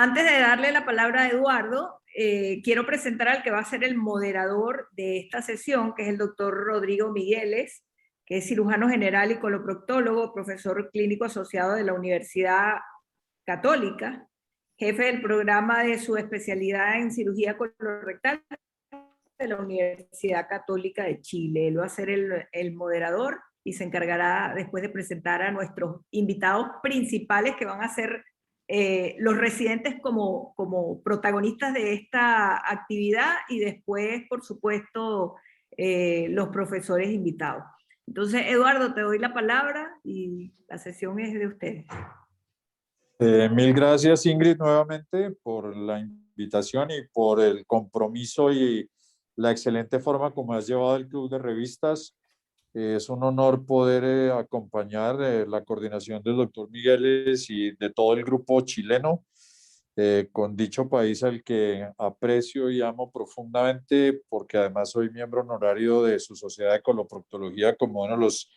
antes de darle la palabra a Eduardo, quiero presentar al que va a ser el moderador de esta sesión, que es el doctor Rodrigo Migueles, que es cirujano general y coloproctólogo, profesor clínico asociado de la Universidad Católica, jefe del programa de su especialidad en cirugía colorectal de la Universidad Católica de Chile. Él va a ser el moderador y se encargará después de presentar a nuestros invitados principales, que van a ser los residentes como protagonistas de esta actividad, y después, por supuesto, los profesores invitados. Entonces, Eduardo, te doy la palabra y la sesión es de ustedes. Mil gracias, Ingrid, nuevamente por la invitación y por el compromiso y la excelente forma como has llevado el Club de Revistas. Es un honor poder acompañar la coordinación del doctor Migueles y de todo el grupo chileno con dicho país al que aprecio y amo profundamente, porque además soy miembro honorario de su Sociedad de Coloproctología, como uno de los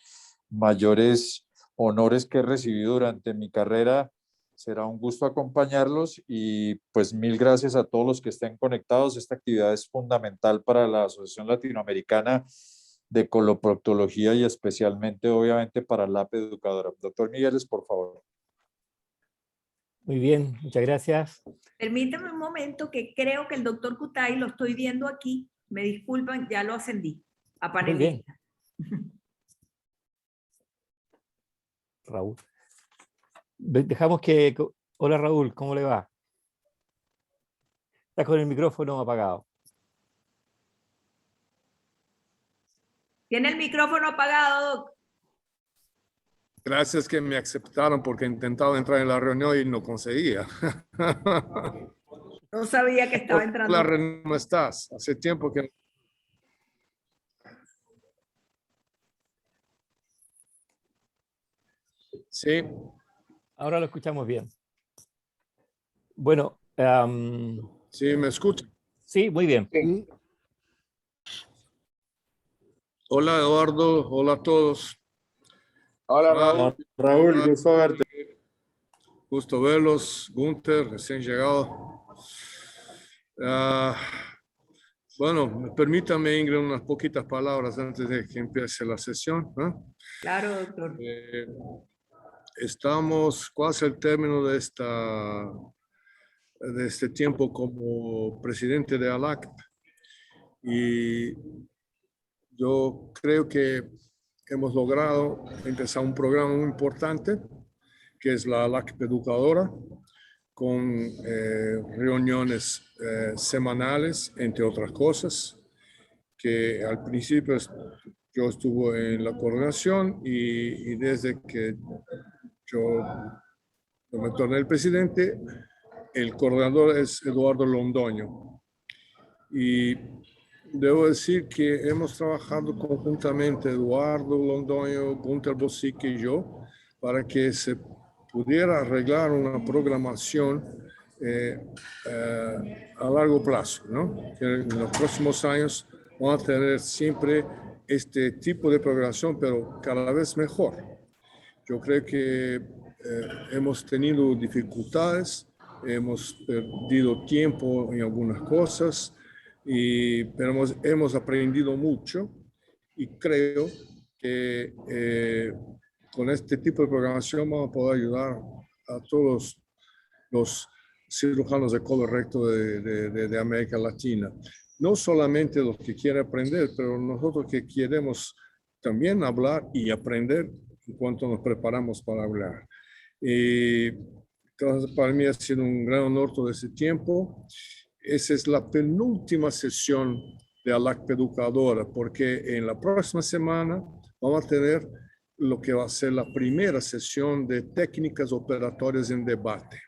mayores honores que he recibido durante mi carrera. Será un gusto acompañarlos y pues mil gracias a todos los que estén conectados. Esta actividad es fundamental para la Asociación Latinoamericana de Coloproctología y especialmente, obviamente, para la AP Educadora. Doctor Migueles, por favor. Muy bien, muchas gracias. Permítame un momento, que creo que el doctor Cutay lo estoy viendo aquí. Me disculpan, ya lo ascendí a panelista. Raúl. Dejamos que... Hola Raúl, ¿cómo le va? Está con el micrófono apagado. ¿Tiene el micrófono apagado, Doc? Gracias que me aceptaron, porque he intentado entrar en la reunión y no conseguía. No sabía que estaba entrando. La reunión no estás. Hace tiempo que... Sí. Ahora lo escuchamos bien. Bueno. Sí, ¿me escucha? Sí, muy bien. Sí. Hola, Eduardo. Hola a todos. Hola, Raúl. Raúl, gusto verte. Gusto verlos. Gunther, recién llegado. Bueno, permítame, Ingrid, unas poquitas palabras antes de que empiece la sesión, ¿no? Claro, doctor. Estamos casi al término de este tiempo como presidente de ALACP, y yo creo que hemos logrado empezar un programa muy importante, que es la ALACP Educadora, con reuniones semanales, entre otras cosas, que al principio yo estuve en la coordinación, y desde que yo me torné el presidente, el coordinador es Eduardo Londoño. Y debo decir que hemos trabajado conjuntamente, Eduardo Londoño, Gunther Bosique y yo, para que se pudiera arreglar una programación a largo plazo, ¿no? Que en los próximos años vamos a tener siempre este tipo de programación, pero cada vez mejor. Yo creo que hemos tenido dificultades, hemos perdido tiempo en algunas cosas, pero hemos aprendido mucho, y creo que con este tipo de programación vamos a poder ayudar a todos los cirujanos de colorecto de América Latina. No solamente los que quieren aprender, pero nosotros que queremos también hablar y aprender en cuanto nos preparamos para hablar. Entonces, para mí ha sido un gran honor todo ese tiempo. Esa es la penúltima sesión de ALACP Educadora, porque en la próxima semana vamos a tener lo que va a ser la primera sesión de técnicas operatorias en debate.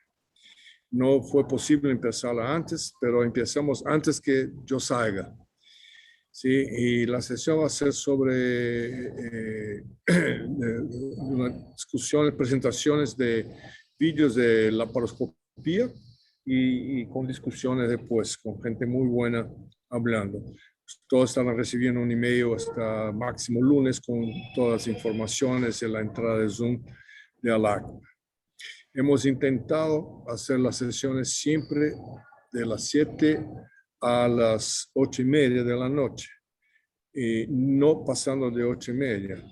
No fue posible empezarla antes, pero empezamos antes que yo salga. Sí, y la sesión va a ser sobre una discusión, presentaciones de vídeos de laparoscopía, y con discusiones después, con gente muy buena hablando. Todos están recibiendo un email hasta máximo lunes con todas las informaciones y la entrada de Zoom de ALACP. hemos intentado hacer las sesiones siempre de las 7 a las 8:30 de la noche, no pasando de 8:30.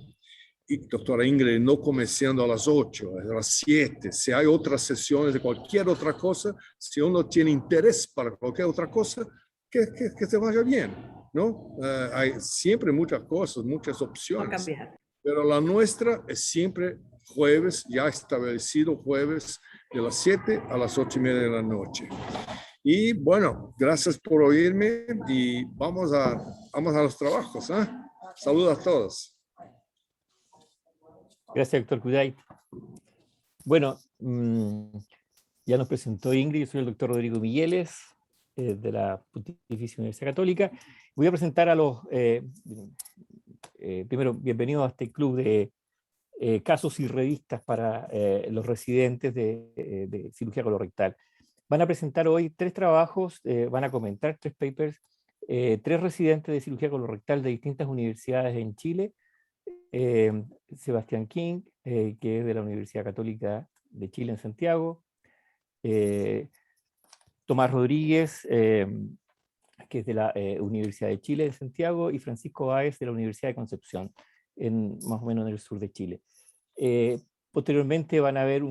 Y doctora Ingrid, no comenzando a las 8, a las 7. Si hay otras sesiones de cualquier otra cosa, si uno tiene interés para cualquier otra cosa, que se vaya bien, ¿no? Hay siempre muchas cosas, muchas Va a opciones, cambiar. pero la nuestra es siempre jueves, ya establecido jueves de las 7 a las 8:30 de la noche. Y bueno, gracias por oírme y vamos a los trabajos. Saludos a todos. Gracias, doctor Kudai. Bueno, ya nos presentó Ingrid, yo soy el doctor Rodrigo Migueles, de la Pontificia Universidad Católica. Voy a presentar a los, primero, bienvenidos a este club de casos y revistas para los residentes de cirugía colorectal. Van a presentar hoy 3 trabajos, van a comentar 3 papers, 3 residentes de cirugía colorectal de distintas universidades en Chile. Sebastián King, que es de la Universidad Católica de Chile en Santiago, Tomás Rodríguez, que es de la Universidad de Chile en Santiago, y Francisco Báez de la Universidad de Concepción, más o menos en el sur de Chile. Posteriormente van a haber,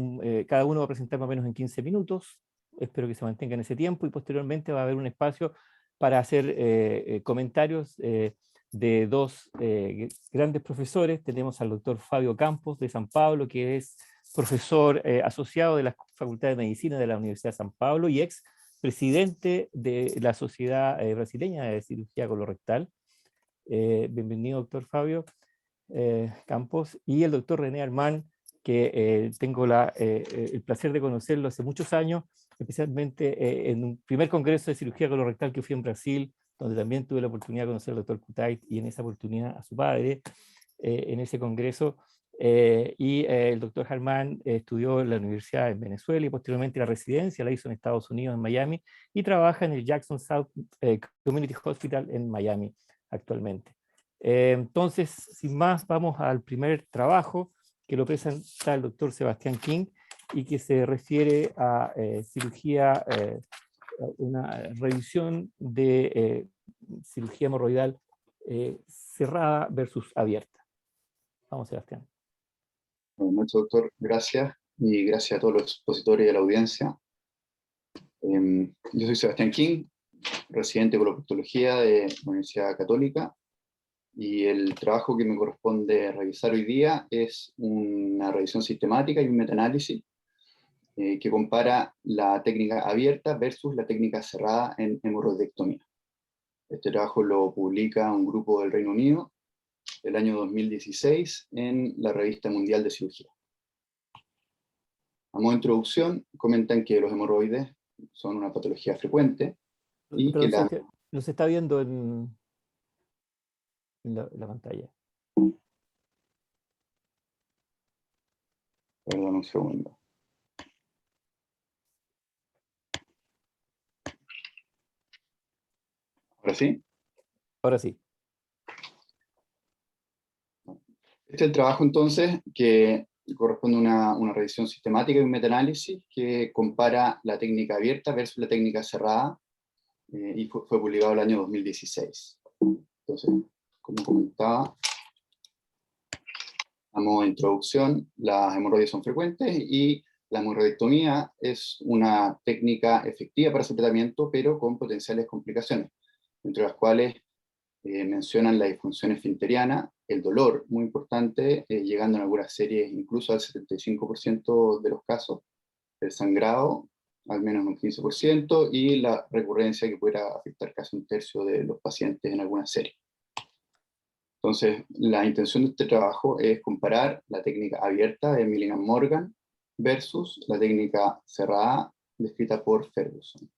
cada uno va a presentar más o menos en 15 minutos, espero que se mantengan ese tiempo, y posteriormente va a haber un espacio para hacer comentarios de 2 grandes profesores. Tenemos al doctor Fabio Campos de San Pablo, que es profesor asociado de la Facultad de Medicina de la Universidad de San Pablo y ex presidente de la Sociedad Brasileña de Cirugía Colorectal. Bienvenido, doctor Fabio Campos, y el doctor René Armán, que tengo el placer de conocerlo hace muchos años, especialmente en un primer congreso de cirugía colorectal que fui en Brasil, donde también tuve la oportunidad de conocer al doctor Kutait y en esa oportunidad a su padre en ese congreso. El doctor Harman estudió en la universidad en Venezuela y posteriormente la residencia la hizo en Estados Unidos, en Miami, y trabaja en el Jackson South Community Hospital en Miami actualmente. Entonces, sin más, vamos al primer trabajo que lo presenta el doctor Sebastián King y que se refiere a cirugía, una revisión de cirugía hemorroidal cerrada versus abierta. Vamos, Sebastián. Mucho, doctor, gracias, y gracias a todos los expositores y a la audiencia. Yo soy Sebastián King, residente de coloproctología de la Universidad Católica, y el trabajo que me corresponde revisar hoy día es una revisión sistemática y un metaanálisis que compara la técnica abierta versus la técnica cerrada en hemorroidectomía. Este trabajo lo publica un grupo del Reino Unido el año 2016 en la Revista Mundial de Cirugía. A modo de introducción, comentan que los hemorroides son una patología frecuente y que los está viendo en la pantalla. Perdón un segundo. ¿Ahora sí? Ahora sí. Este es el trabajo entonces que corresponde a una revisión sistemática y un metaanálisis que compara la técnica abierta versus la técnica cerrada y fue publicado el año 2016. Entonces, como comentaba, a modo de introducción, las hemorroides son frecuentes y la hemorroidectomía es una técnica efectiva para su tratamiento, pero con potenciales complicaciones, entre las cuales mencionan la disfunción esfinteriana, el dolor, muy importante, llegando en algunas series incluso al 75% de los casos, el sangrado, al menos un 15%, y la recurrencia que pudiera afectar casi un tercio de los pacientes en alguna serie. Entonces, la intención de este trabajo es comparar la técnica abierta de Milligan Morgan versus la técnica cerrada descrita por Ferguson.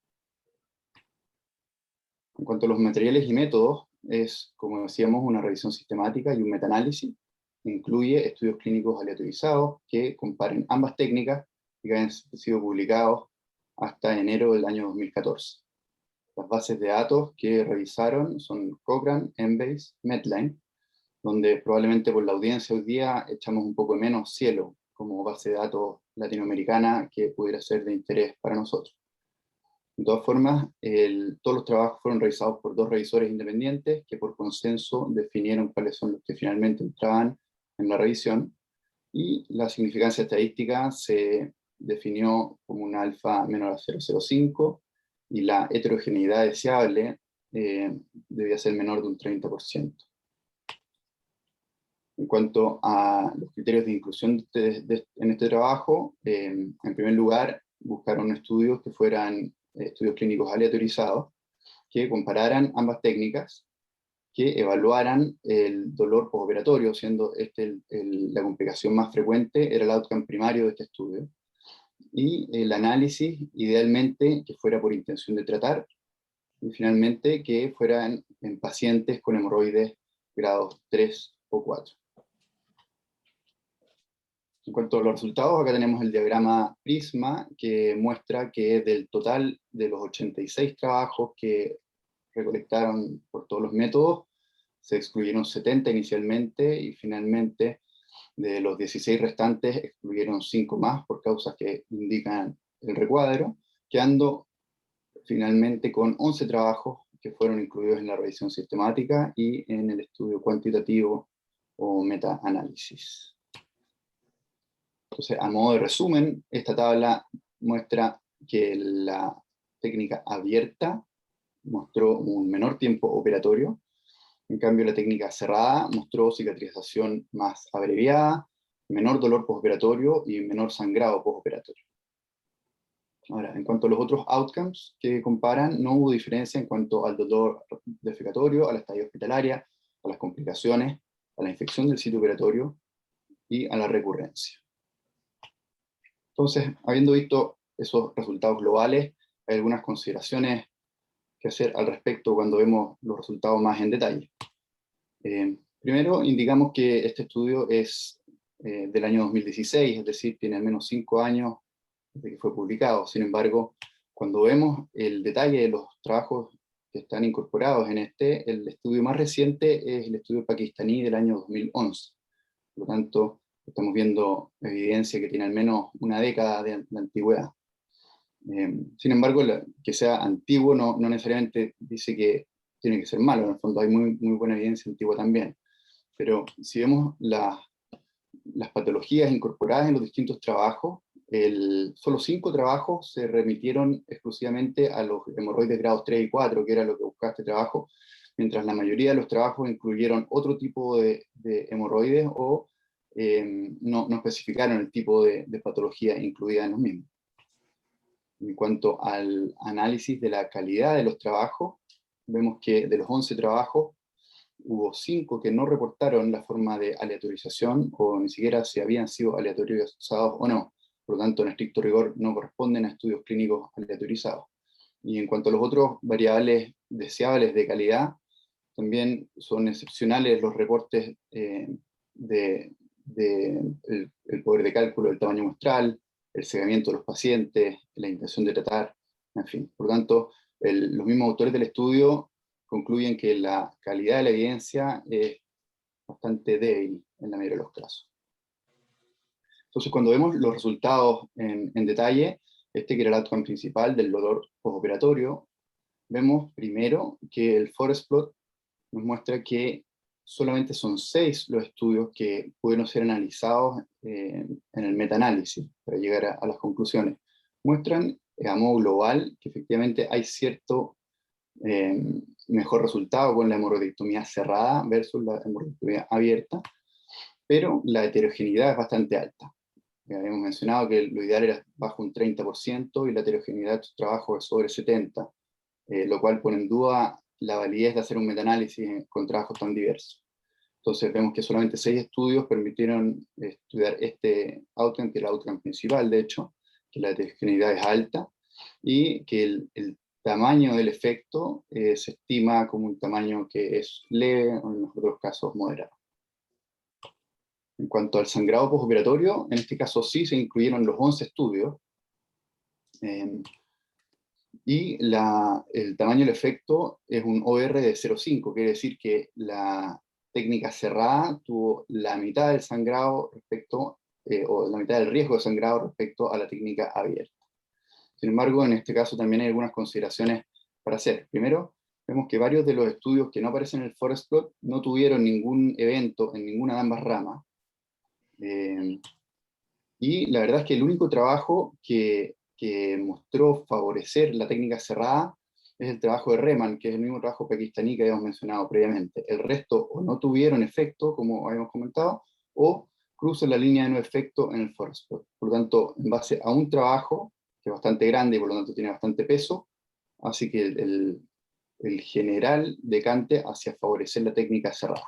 En cuanto a los materiales y métodos, es, como decíamos, una revisión sistemática y un metaanálisis. Incluye estudios clínicos aleatorizados que comparen ambas técnicas y que han sido publicados hasta enero del año 2014. Las bases de datos que revisaron son Cochrane, Embase, Medline, donde probablemente por la audiencia hoy día echamos un poco menos cielo como base de datos latinoamericana que pudiera ser de interés para nosotros. De todas formas, todos los trabajos fueron revisados por 2 revisores independientes que por consenso definieron cuáles son los que finalmente entraban en la revisión, y la significancia estadística se definió como un alfa menor a 0,05 y la heterogeneidad deseable debía ser menor de un 30%. En cuanto a los criterios de inclusión en este trabajo, en primer lugar, buscaron estudios que fueran estudios clínicos aleatorizados, que compararan ambas técnicas, que evaluaran el dolor postoperatorio, siendo la complicación más frecuente era el outcome primario de este estudio, y el análisis, idealmente, que fuera por intención de tratar, y finalmente que fueran en pacientes con hemorroides grados 3 o 4. En cuanto a los resultados, acá tenemos el diagrama Prisma, que muestra que del total de los 86 trabajos que recolectaron por todos los métodos, se excluyeron 70 inicialmente, y finalmente de los 16 restantes excluyeron 5 más por causas que indican el recuadro, quedando finalmente con 11 trabajos que fueron incluidos en la revisión sistemática y en el estudio cuantitativo o meta-análisis. Entonces, a modo de resumen, esta tabla muestra que la técnica abierta mostró un menor tiempo operatorio, en cambio la técnica cerrada mostró cicatrización más abreviada, menor dolor postoperatorio y menor sangrado postoperatorio. Ahora, en cuanto a los otros outcomes que comparan, no hubo diferencia en cuanto al dolor defecatorio, a la estadía hospitalaria, a las complicaciones, a la infección del sitio operatorio y a la recurrencia. Entonces, habiendo visto esos resultados globales, hay algunas consideraciones que hacer al respecto cuando vemos los resultados más en detalle. Primero, indicamos que este estudio es del año 2016, es decir, tiene al menos 5 años desde que fue publicado. Sin embargo, cuando vemos el detalle de los trabajos que están incorporados en el estudio más reciente es el estudio pakistaní del año 2011. Por lo tanto, estamos viendo evidencia que tiene al menos una década de antigüedad. Sin embargo, que sea antiguo no necesariamente dice que tiene que ser malo. En el fondo hay muy buena evidencia antigua también. Pero si vemos las patologías incorporadas en los distintos trabajos, solo 5 trabajos se remitieron exclusivamente a los hemorroides grados 3 y 4, que era lo que buscaba este trabajo, mientras la mayoría de los trabajos incluyeron otro tipo de hemorroides o no especificaron el tipo de patología incluida en los mismos. En cuanto al análisis de la calidad de los trabajos, vemos que de los 11 trabajos, hubo 5 que no reportaron la forma de aleatorización, o ni siquiera si habían sido aleatorizados o no. Por lo tanto, en estricto rigor, no corresponden a estudios clínicos aleatorizados. Y en cuanto a los otros variables deseables de calidad, también son excepcionales los reportes del poder de cálculo del tamaño muestral, el cegamiento de los pacientes, la intención de tratar, en fin. Por lo tanto, los mismos autores del estudio concluyen que la calidad de la evidencia es bastante débil en la mayoría de los casos. Entonces, cuando vemos los resultados en detalle, que era el outcome principal del dolor postoperatorio, vemos primero que el forest plot nos muestra que solamente son 6 los estudios que pudieron ser analizados en el metaanálisis para llegar a las conclusiones. Muestran a modo global que efectivamente hay cierto mejor resultado con la hemorroidectomía cerrada versus la hemorroidectomía abierta, pero la heterogeneidad es bastante alta. Ya habíamos mencionado que lo ideal era bajo un 30% y la heterogeneidad de estos trabajos es sobre 70%, lo cual pone en duda la validez de hacer un metaanálisis con trabajos tan diversos. Entonces vemos que solamente 6 estudios permitieron estudiar este outcome, que es el outcome principal, de hecho, que la heterogeneidad es alta, y que el tamaño del efecto se estima como un tamaño que es leve, o en los otros casos moderado. En cuanto al sangrado postoperatorio, en este caso sí se incluyeron los 11 estudios, y el tamaño del efecto es un OR de 0,5, quiere decir que la técnica cerrada tuvo la mitad del sangrado respecto o la mitad del riesgo de sangrado respecto a la técnica abierta. Sin embargo, en este caso también hay algunas consideraciones para hacer. Primero, vemos que varios de los estudios que no aparecen en el forest plot no tuvieron ningún evento en ninguna de ambas ramas. Y la verdad es que el único trabajo que mostró favorecer la técnica cerrada es el trabajo de Rehman, que es el mismo trabajo pakistaní que habíamos mencionado previamente. El resto o no tuvieron efecto, como habíamos comentado, o cruzan la línea de no efecto en el forest plot. Por lo tanto, en base a un trabajo que es bastante grande y por lo tanto tiene bastante peso, así que el general decante hacia favorecer la técnica cerrada.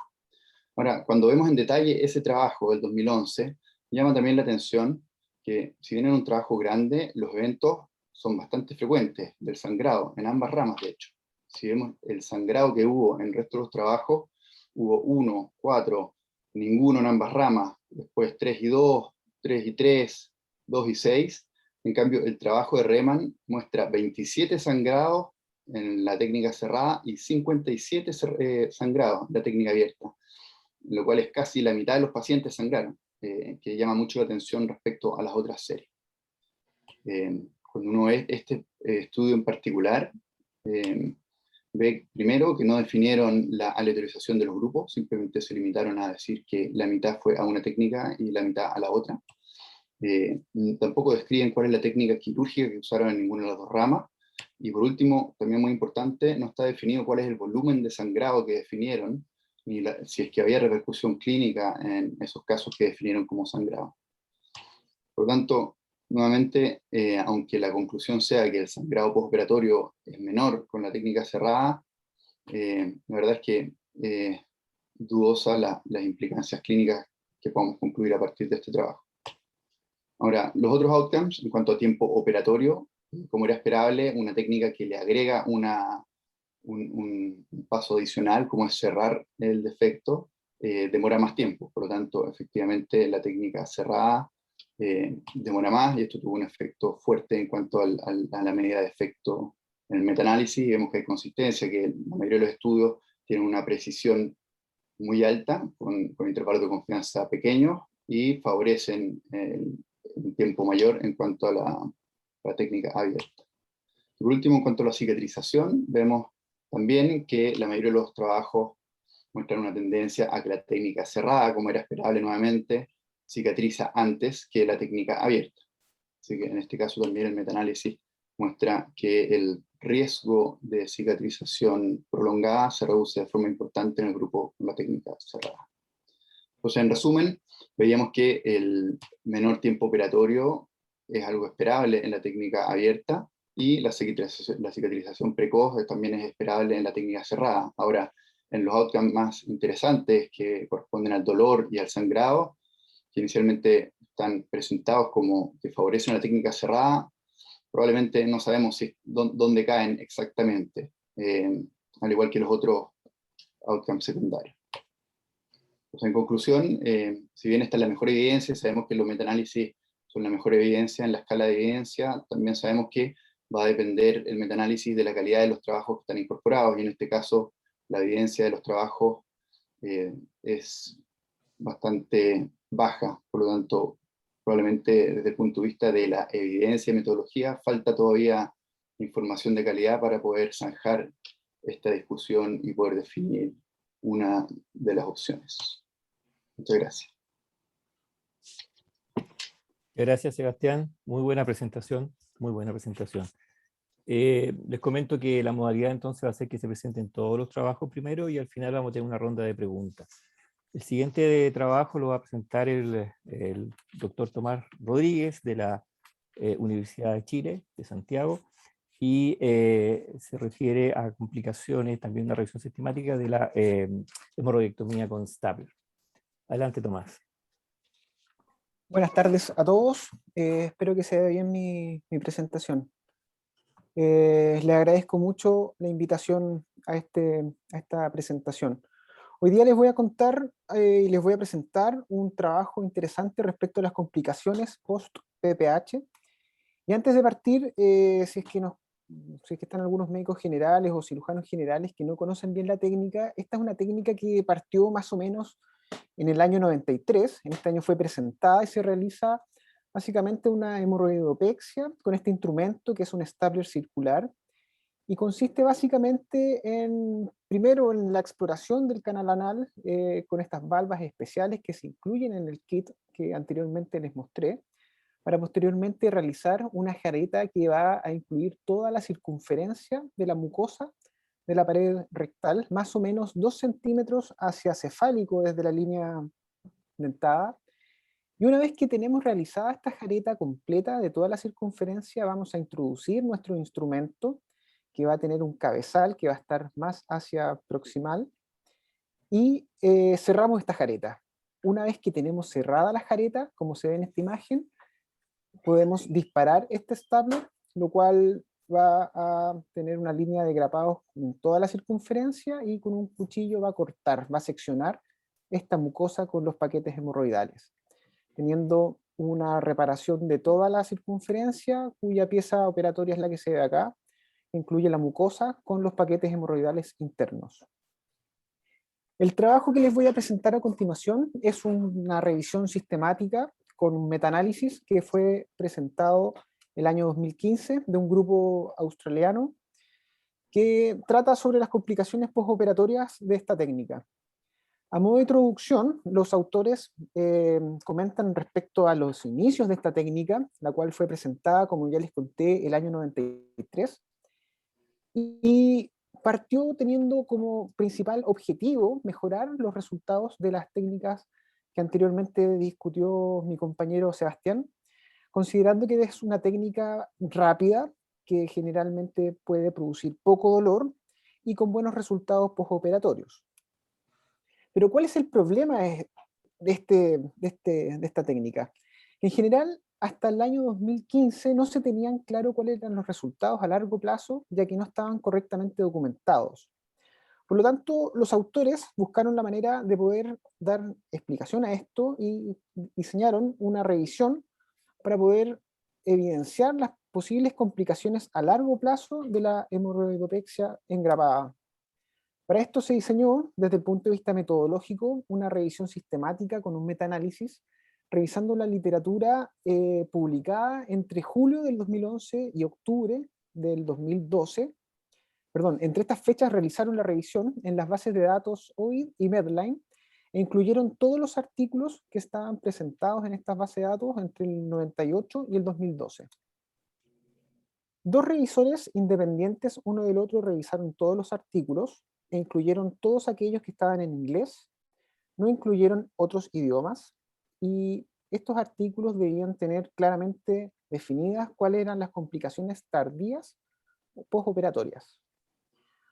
Ahora, cuando vemos en detalle ese trabajo del 2011, llama también la atención que, si bien es un trabajo grande, los eventos son bastante frecuentes del sangrado, en ambas ramas de hecho. Si vemos el sangrado que hubo en el resto de los trabajos, hubo 1, 4, ninguno en ambas ramas, después 3 y 2, 3 y 3, 2 y 6. En cambio, el trabajo de Rehman muestra 27 sangrados en la técnica cerrada y 57 sangrados en la técnica abierta, lo cual es casi la mitad de los pacientes sangraron, que llama mucho la atención respecto a las otras series. Cuando uno ve este estudio en particular, ve primero que no definieron la aleatorización de los grupos, simplemente se limitaron a decir que la mitad fue a una técnica y la mitad a la otra. Tampoco describen cuál es la técnica quirúrgica que usaron en ninguna de las dos ramas. Y por último, también muy importante, no está definido cuál es el volumen de sangrado que definieron, ni si es que había repercusión clínica en esos casos que definieron como sangrado. Por lo tanto, nuevamente, aunque la conclusión sea que el sangrado postoperatorio es menor con la técnica cerrada, la verdad es que dudosa las implicancias clínicas que podamos concluir a partir de este trabajo. Ahora, los otros outcomes, en cuanto a tiempo operatorio, como era esperable, una técnica que le agrega un paso adicional, como es cerrar el defecto, demora más tiempo. Por lo tanto, efectivamente, la técnica cerrada demora más, y esto tuvo un efecto fuerte en cuanto a la medida de efecto en el metaanálisis. Vemos que hay consistencia, que la mayoría de los estudios tienen una precisión muy alta, con intervalos de confianza pequeños, y favorecen un tiempo mayor en cuanto a la técnica abierta. Y por último, en cuanto a la cicatrización, vemos también que la mayoría de los trabajos muestran una tendencia a que la técnica cerrada, como era esperable nuevamente, cicatriza antes que la técnica abierta. Así que en este caso también el metaanálisis muestra que el riesgo de cicatrización prolongada se reduce de forma importante en el grupo con la técnica cerrada. Entonces, en resumen, veíamos que el menor tiempo operatorio es algo esperable en la técnica abierta, y la cicatrización precoz también es esperable en la técnica cerrada. Ahora, en los outcomes más interesantes, que corresponden al dolor y al sangrado, que inicialmente están presentados como que favorecen la técnica cerrada, probablemente no sabemos dónde caen exactamente, al igual que los otros outcomes secundarios. Entonces, en conclusión, si bien esta es la mejor evidencia, sabemos que los metaanálisis son la mejor evidencia en la escala de evidencia, también sabemos que va a depender el metaanálisis de la calidad de los trabajos que están incorporados, y en este caso la evidencia de los trabajos es bastante baja. Por lo tanto, probablemente desde el punto de vista de la evidencia y metodología, falta todavía información de calidad para poder zanjar esta discusión y poder definir una de las opciones. Muchas gracias. Gracias, Sebastián. Muy buena presentación, muy buena presentación. Les comento que la modalidad entonces va a ser que se presenten todos los trabajos primero, y al final vamos a tener una ronda de preguntas. El siguiente trabajo lo va a presentar el doctor Tomás Rodríguez, de la Universidad de Chile, de Santiago, y se refiere a complicaciones, también una revisión sistemática de la hemorroidectomía con Stapler. Adelante, Tomás. Buenas tardes a todos. Espero que se vea bien mi presentación. Les agradezco mucho la invitación a esta presentación. Hoy día les voy a contar y les voy a presentar un trabajo interesante respecto a las complicaciones post-PPH. Y antes de partir, si es que están algunos médicos generales o cirujanos generales que no conocen bien la técnica, esta es una técnica que partió más o menos en el año 93. En este año fue presentada y se realiza básicamente una hemorroidopexia con este instrumento que es un stapler circular, y consiste básicamente primero en la exploración del canal anal con estas valvas especiales que se incluyen en el kit que anteriormente les mostré, para posteriormente realizar una jareta que va a incluir toda la circunferencia de la mucosa de la pared rectal, más o menos 2 centímetros hacia cefálico desde la línea dentada. Y una vez que tenemos realizada esta jareta completa de toda la circunferencia, vamos a introducir nuestro instrumento, que va a tener un cabezal que va a estar más hacia proximal, y cerramos esta jareta. Una vez que tenemos cerrada la jareta, como se ve en esta imagen, podemos disparar este stapler, lo cual va a tener una línea de grapados en toda la circunferencia, y con un cuchillo va a cortar, va a seccionar esta mucosa con los paquetes hemorroidales, teniendo una reparación de toda la circunferencia, cuya pieza operatoria es la que se ve acá, incluye la mucosa con los paquetes hemorroidales internos. El trabajo que les voy a presentar a continuación es una revisión sistemática con un metaanálisis que fue presentado el año 2015 de un grupo australiano que trata sobre las complicaciones postoperatorias de esta técnica. A modo de introducción, los autores comentan respecto a los inicios de esta técnica, la cual fue presentada, como ya les conté, el año 93, y partió teniendo como principal objetivo mejorar los resultados de las técnicas que anteriormente discutió mi compañero Sebastián, considerando que es una técnica rápida, que generalmente puede producir poco dolor y con buenos resultados postoperatorios. Pero ¿cuál es el problema de esta técnica? En general, hasta el año 2015 no se tenían claro cuáles eran los resultados a largo plazo, ya que no estaban correctamente documentados. Por lo tanto, los autores buscaron la manera de poder dar explicación a esto y diseñaron una revisión para poder evidenciar las posibles complicaciones a largo plazo de la hemorroidopexia engrapada. Para esto se diseñó, desde el punto de vista metodológico, una revisión sistemática con un metaanálisis, revisando la literatura publicada entre julio del 2011 y octubre del 2012. Perdón, entre estas fechas realizaron la revisión en las bases de datos OID y Medline, e incluyeron todos los artículos que estaban presentados en estas bases de datos entre el 98 y el 2012. Dos revisores independientes uno del otro revisaron todos los artículos e incluyeron todos aquellos que estaban en inglés, no incluyeron otros idiomas, y estos artículos debían tener claramente definidas cuáles eran las complicaciones tardías o postoperatorias.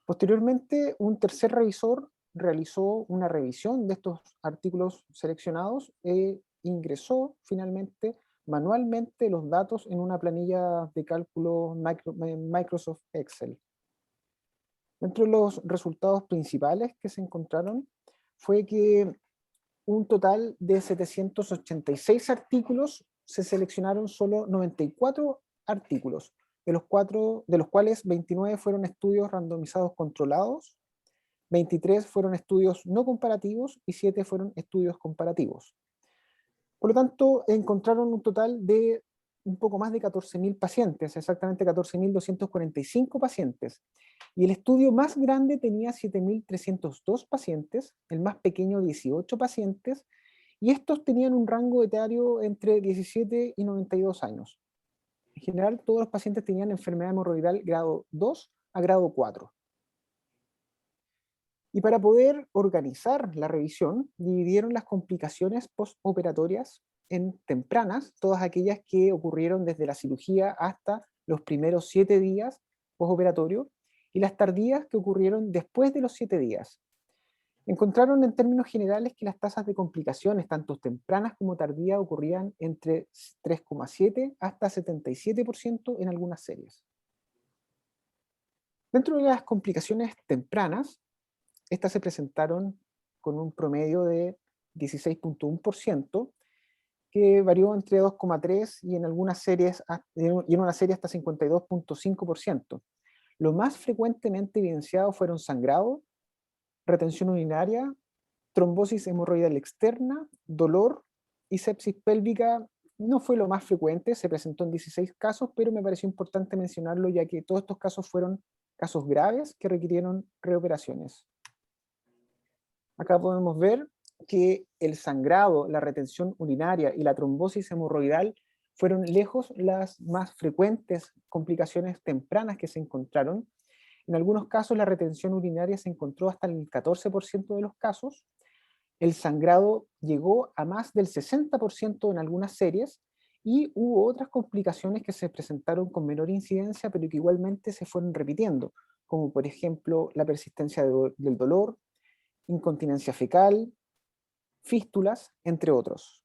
Posteriormente, un tercer revisor realizó una revisión de estos artículos seleccionados e ingresó finalmente manualmente los datos en una planilla de cálculo Microsoft Excel. Dentro de los resultados principales que se encontraron fue que un total de 786 artículos, se seleccionaron solo 94 artículos, de los cuales 29 fueron estudios randomizados controlados, 23 fueron estudios no comparativos y 7 fueron estudios comparativos. Por lo tanto, encontraron un total de un poco más de 14.000 pacientes, exactamente 14.245 pacientes. Y el estudio más grande tenía 7.302 pacientes, el más pequeño 18 pacientes, y estos tenían un rango etario entre 17 y 92 años. En general, todos los pacientes tenían enfermedad hemorroidal grado 2 a grado 4. Y para poder organizar la revisión, dividieron las complicaciones postoperatorias en tempranas, todas aquellas que ocurrieron desde la cirugía hasta los primeros 7 días postoperatorio, y las tardías que ocurrieron después de los 7 días. Encontraron en términos generales que las tasas de complicaciones, tanto tempranas como tardías, ocurrían entre 3,7 hasta 77% en algunas series. Dentro de las complicaciones tempranas, estas se presentaron con un promedio de 16,1%, que varió entre 2,3 y en algunas series, y en una serie hasta 52,5%. Lo más frecuentemente evidenciado fueron sangrado, retención urinaria trombosis hemorroidal externa, dolor y sepsis pélvica no fue lo más frecuente, se presentó en 16 casos, pero me pareció importante mencionarlo ya que todos estos casos fueron casos graves que requirieron reoperaciones. Acá podemos ver que el sangrado, la retención urinaria y la trombosis hemorroidal fueron lejos las más frecuentes complicaciones tempranas que se encontraron. En algunos casos la retención urinaria se encontró hasta el 14% de los casos. El sangrado llegó a más del 60% en algunas series y hubo otras complicaciones que se presentaron con menor incidencia, pero que igualmente se fueron repitiendo, como por ejemplo la persistencia del dolor, incontinencia fecal, fístulas, entre otros.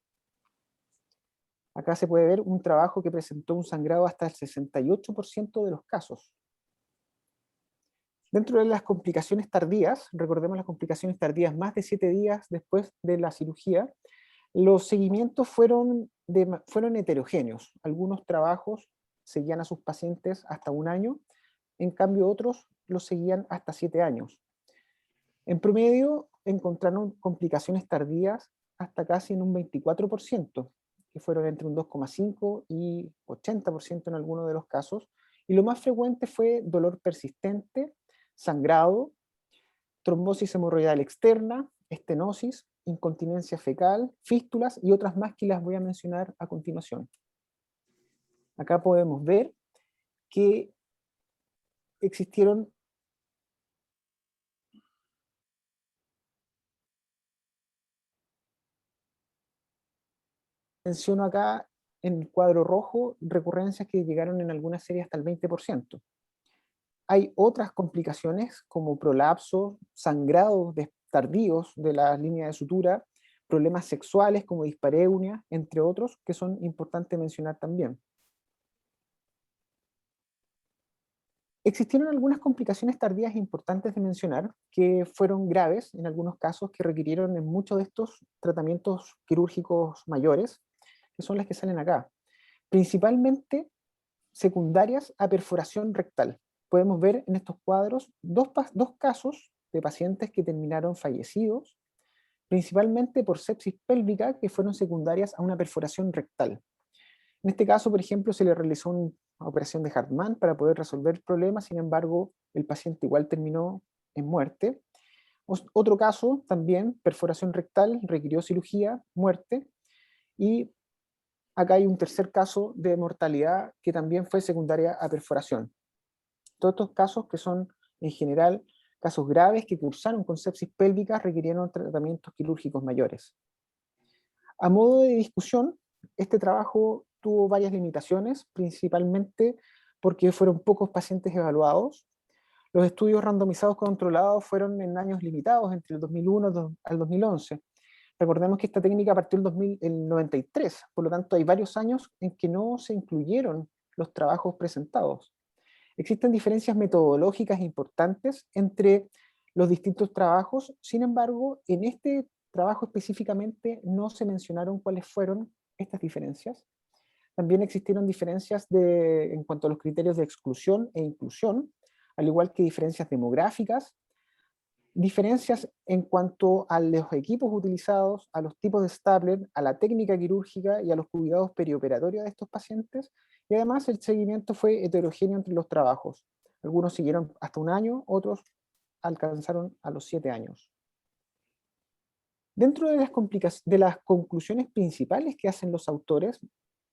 Acá se puede ver un trabajo que presentó un sangrado hasta el 68% de los casos. Dentro de las complicaciones tardías, recordemos las complicaciones tardías más de 7 días después de la cirugía, los seguimientos fueron heterogéneos. Algunos trabajos seguían a sus pacientes hasta 1 año, en cambio otros los seguían hasta 7 años. En promedio encontraron complicaciones tardías hasta casi en un 24%, que fueron entre un 2,5 y 80% en algunos de los casos, y lo más frecuente fue dolor persistente, sangrado, trombosis hemorroidal externa, estenosis, incontinencia fecal, fístulas y otras más que las voy a mencionar a continuación. Acá podemos ver que existieron menciono acá en el cuadro rojo recurrencias que llegaron en algunas series hasta el 20%. Hay otras complicaciones como prolapso, sangrados tardíos de la línea de sutura, problemas sexuales como dispareunia, entre otros, que son importantes mencionar también. Existieron algunas complicaciones tardías importantes de mencionar que fueron graves en algunos casos que requirieron en muchos de estos tratamientos quirúrgicos mayores, que son las que salen acá. Principalmente secundarias a perforación rectal. Podemos ver en estos cuadros dos casos de pacientes que terminaron fallecidos, principalmente por sepsis pélvica, que fueron secundarias a una perforación rectal. En este caso, por ejemplo, se le realizó una operación de Hartmann para poder resolver el problema, sin embargo, el paciente igual terminó en muerte. Otro caso, también, perforación rectal, requirió cirugía, muerte, y acá hay un tercer caso de mortalidad que también fue secundaria a perforación. Todos estos casos que son, en general, casos graves que cursaron con sepsis pélvica requirieron tratamientos quirúrgicos mayores. A modo de discusión, este trabajo tuvo varias limitaciones, principalmente porque fueron pocos pacientes evaluados. Los estudios randomizados controlados fueron en años limitados, entre el 2001 al 2011. Recordemos que esta técnica partió en el 93, por lo tanto hay varios años en que no se incluyeron los trabajos presentados. Existen diferencias metodológicas importantes entre los distintos trabajos, sin embargo, en este trabajo específicamente no se mencionaron cuáles fueron estas diferencias. También existieron diferencias en cuanto a los criterios de exclusión e inclusión, al igual que diferencias demográficas, diferencias en cuanto a los equipos utilizados, a los tipos de stapler, a la técnica quirúrgica y a los cuidados perioperatorios de estos pacientes, y además el seguimiento fue heterogéneo entre los trabajos. Algunos siguieron hasta 1 año, otros alcanzaron a los 7 años. Dentro de las conclusiones principales que hacen los autores,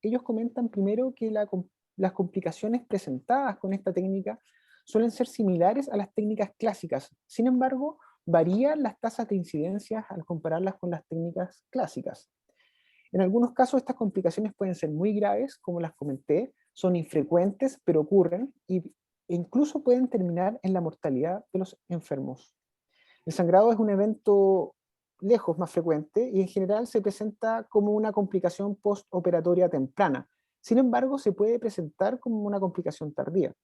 ellos comentan primero que las complicaciones presentadas con esta técnica suelen ser similares a las técnicas clásicas. Sin embargo, varían las tasas de incidencia al compararlas con las técnicas clásicas. En algunos casos estas complicaciones pueden ser muy graves, como las comenté, son infrecuentes, pero ocurren, e incluso pueden terminar en la mortalidad de los enfermos. El sangrado es un evento lejos más frecuente y en general se presenta como una complicación postoperatoria temprana. Sin embargo, se puede presentar como una complicación tardía.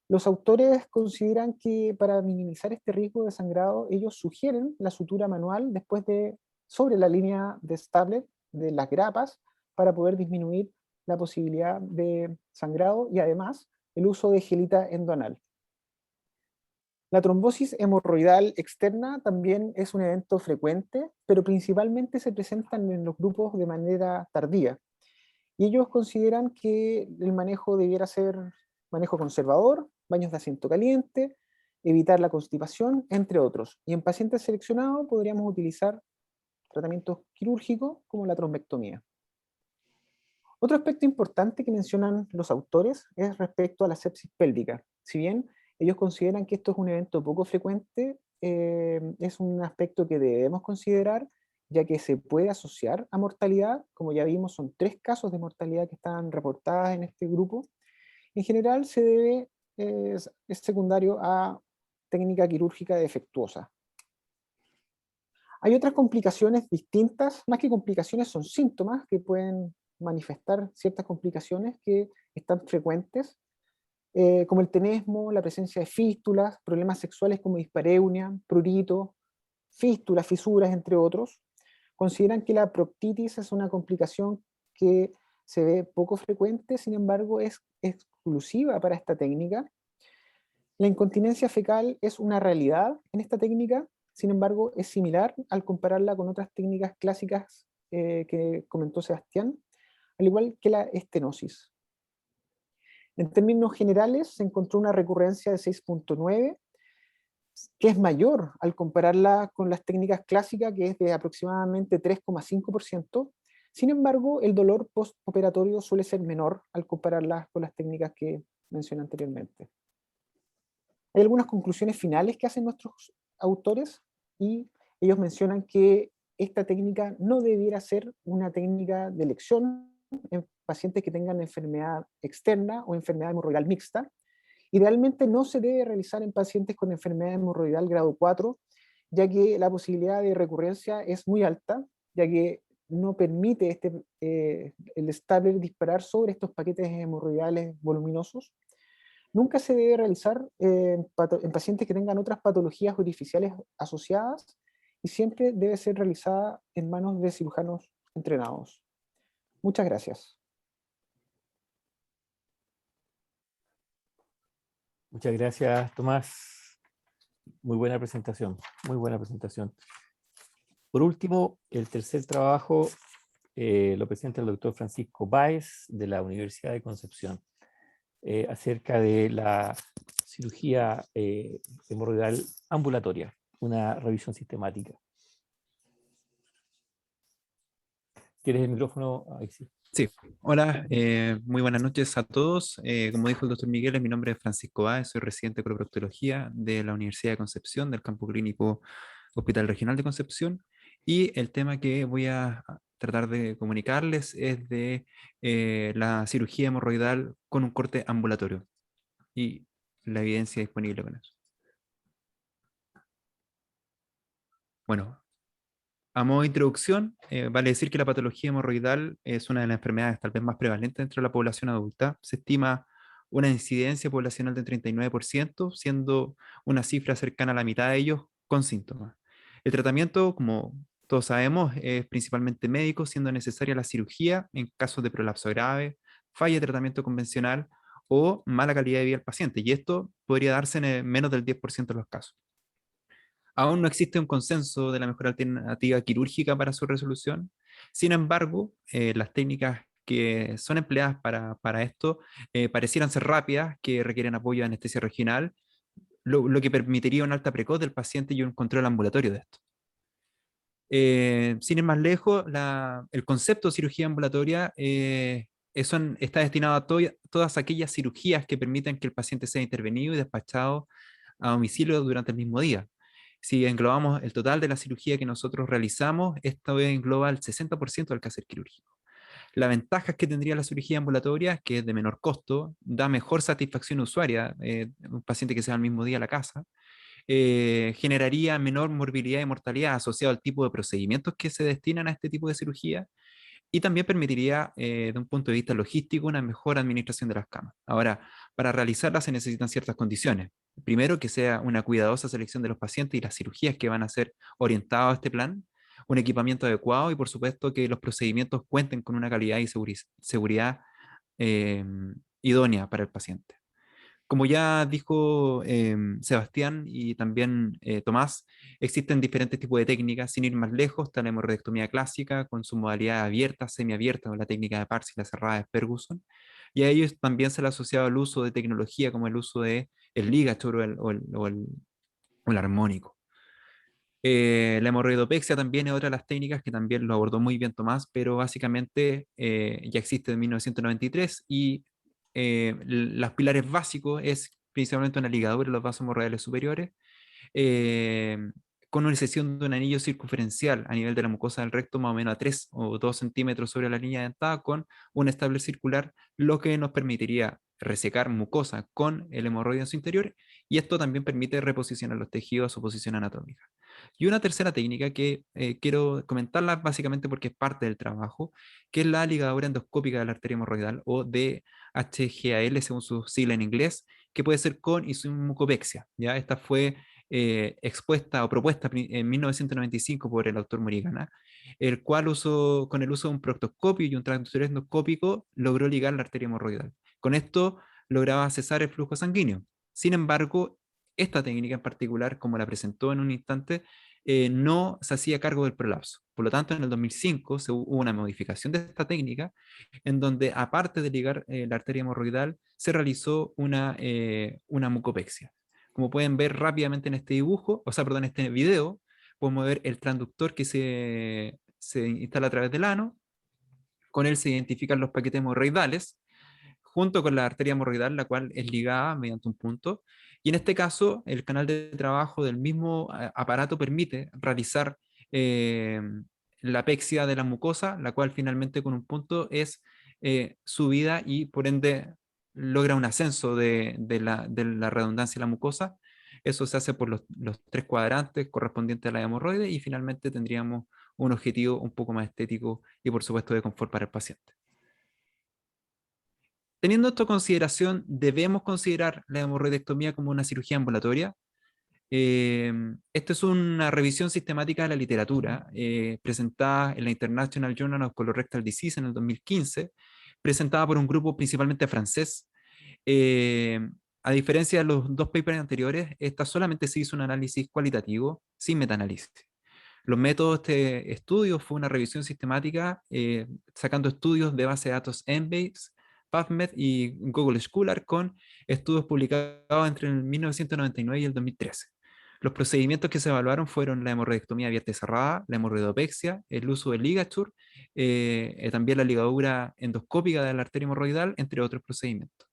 Los autores consideran que para minimizar este riesgo de sangrado, ellos sugieren la sutura manual sobre la línea de Stabler de las grapas para poder disminuir la posibilidad de sangrado y además el uso de gelita endoanal. La trombosis hemorroidal externa también es un evento frecuente, pero principalmente se presentan en los grupos de manera tardía. Y ellos consideran que el manejo debiera ser manejo conservador, baños de asiento caliente, evitar la constipación, entre otros. Y en pacientes seleccionados podríamos utilizar tratamientos quirúrgicos como la trombectomía. Otro aspecto importante que mencionan los autores es respecto a la sepsis pélvica. Si bien ellos consideran que esto es un evento poco frecuente, es un aspecto que debemos considerar, ya que se puede asociar a mortalidad. Como ya vimos, son 3 casos de mortalidad que están reportadas en este grupo. En general se debe, es secundario a técnica quirúrgica defectuosa. Hay otras complicaciones distintas, más que complicaciones son síntomas que pueden manifestar ciertas complicaciones que están frecuentes, como el tenesmo, la presencia de fístulas, problemas sexuales como dispareunia, prurito, fístulas, fisuras, entre otros. Consideran que la proctitis es una complicación que se ve poco frecuente, sin embargo es exclusiva para esta técnica. La incontinencia fecal es una realidad en esta técnica, sin embargo es similar al compararla con otras técnicas clásicas que comentó Sebastián, al igual que la estenosis. En términos generales, se encontró una recurrencia de 6.9, que es mayor al compararla con las técnicas clásicas, que es de aproximadamente 3,5%. Sin embargo, el dolor postoperatorio suele ser menor al compararlas con las técnicas que mencioné anteriormente. Hay algunas conclusiones finales que hacen nuestros autores y ellos mencionan que esta técnica no debiera ser una técnica de elección en pacientes que tengan enfermedad externa o enfermedad hemorroidal mixta. Idealmente no se debe realizar en pacientes con enfermedad hemorroidal grado 4, ya que la posibilidad de recurrencia es muy alta, ya que no permite el Stabler disparar sobre estos paquetes hemorroidales voluminosos. Nunca se debe realizar en pacientes que tengan otras patologías orificiales asociadas y siempre debe ser realizada en manos de cirujanos entrenados. Muchas gracias. Muchas gracias, Tomás. Muy buena presentación, muy buena presentación. Por último, el tercer trabajo lo presenta el doctor Francisco Báez de la Universidad de Concepción, acerca de la cirugía hemorroidal ambulatoria, una revisión sistemática. ¿Tienes el micrófono? Ahí sí. Sí, hola, muy buenas noches a todos. Como dijo el doctor Miguel, mi nombre es Francisco Báez, soy residente de coloproctología de la Universidad de Concepción, del Campo Clínico Hospital Regional de Concepción, y el tema que voy a tratar de comunicarles es de la cirugía hemorroidal con un corte ambulatorio y la evidencia disponible con eso. Bueno, a modo de introducción, vale decir que la patología hemorroidal es una de las enfermedades tal vez más prevalentes dentro de la población adulta. Se estima una incidencia poblacional del 39%, siendo una cifra cercana a la mitad de ellos con síntomas. El tratamiento, como todos sabemos, es principalmente médico, siendo necesaria la cirugía en casos de prolapso grave, falla de tratamiento convencional o mala calidad de vida del paciente, y esto podría darse en menos del 10% de los casos. Aún no existe un consenso de la mejor alternativa quirúrgica para su resolución. Sin embargo, las técnicas que son empleadas para esto parecieran ser rápidas, que requieren apoyo de anestesia regional, lo que permitiría una alta precoz del paciente y un control ambulatorio de esto. Sin ir más lejos, el concepto de cirugía ambulatoria está destinado a todas aquellas cirugías que permitan que el paciente sea intervenido y despachado a domicilio durante el mismo día. Si englobamos el total de la cirugía que nosotros realizamos, esto engloba el 60% del quehacer quirúrgico. La ventaja que tendría la cirugía ambulatoria es que es de menor costo, da mejor satisfacción usuaria, un paciente que sea al mismo día a la casa, generaría menor morbilidad y mortalidad asociado al tipo de procedimientos que se destinan a este tipo de cirugía, y también permitiría, de un punto de vista logístico, una mejor administración de las camas. Ahora, para realizarlas se necesitan ciertas condiciones. Primero, que sea una cuidadosa selección de los pacientes y las cirugías que van a ser orientadas a este plan, un equipamiento adecuado y, por supuesto, que los procedimientos cuenten con una calidad y seguridad idónea para el paciente. Como ya dijo Sebastián y también Tomás, existen diferentes tipos de técnicas. Sin ir más lejos, está la hemorroidectomía clásica con su modalidad abierta, semiabierta, o la técnica de Parks y la cerrada de Ferguson. Y a ellos también se le ha asociado el uso de tecnología como el uso de el ligature o el armónico. La hemorroidopexia también es otra de las técnicas que también lo abordó muy bien Tomás, pero básicamente ya existe en 1993 y los pilares básicos es principalmente una ligadura en los vasos hemorroidales superiores, eh, con una inserción de un anillo circunferencial a nivel de la mucosa del recto, más o menos a 3 o 2 centímetros sobre la línea dentada, con un estable circular, lo que nos permitiría resecar mucosa con el hemorroide en su interior, y esto también permite reposicionar los tejidos a su posición anatómica. Y una tercera técnica que quiero comentarla básicamente porque es parte del trabajo, que es la ligadura endoscópica de la arteria hemorroidal, o DHGAL según su sigla en inglés, que puede ser con y sin mucopexia. ¿Ya? Esta fue expuesta o propuesta en 1995 por el autor Morigana, el cual con el uso de un proctoscopio y un transductor endoscópico logró ligar la arteria hemorroidal. Con esto lograba cesar el flujo sanguíneo. Sin embargo, esta técnica en particular, como la presentó en un instante, no se hacía cargo del prolapso. Por lo tanto, en el 2005 hubo una modificación de esta técnica, en donde, aparte de ligar la arteria hemorroidal, se realizó una mucopexia. Como pueden ver rápidamente en este dibujo, o sea, perdón, en este video, podemos ver el transductor que se instala a través del ano. Con él se identifican los paquetes hemorroidales, junto con la arteria hemorroidal, la cual es ligada mediante un punto. Y en este caso, el canal de trabajo del mismo aparato permite realizar eh, la apexia de la mucosa, la cual finalmente con un punto es subida y por ende logra un ascenso de la redundancia de la mucosa. Eso se hace por los 3 cuadrantes correspondientes a la hemorroide, y finalmente tendríamos un objetivo un poco más estético y por supuesto de confort para el paciente. Teniendo esto en consideración, ¿debemos considerar la hemorroidectomía como una cirugía ambulatoria? Esta es una revisión sistemática de la literatura presentada en la International Journal of Colorectal Disease en el 2015, presentada por un grupo principalmente francés. A diferencia de los dos papers anteriores, esta solamente se hizo un análisis cualitativo, sin metaanálisis. Los métodos de este estudio fue una revisión sistemática sacando estudios de base de datos Embase, PubMed y Google Scholar, con estudios publicados entre el 1999 y el 2013. Los procedimientos que se evaluaron fueron la hemorroidectomía abierta y cerrada, la hemorroidopexia, el uso de ligature, también la ligadura endoscópica de la arteria hemorroidal, entre otros procedimientos.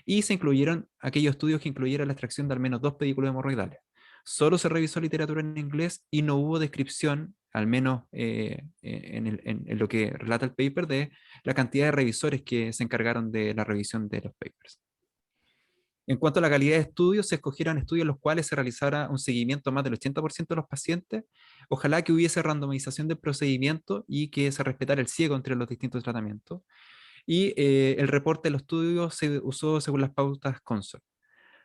Y se incluyeron aquellos estudios que incluyeran la extracción de al menos 2 pedículos hemorroidales. Solo se revisó literatura en inglés y no hubo descripción, al menos en lo que relata el paper, de la cantidad de revisores que se encargaron de la revisión de los papers. En cuanto a la calidad de estudios, se escogieron estudios en los cuales se realizara un seguimiento a más del 80% de los pacientes. Ojalá que hubiese randomización del procedimiento y que se respetara el ciego entre los distintos tratamientos. Y el reporte de los estudios se usó según las pautas CONSORT.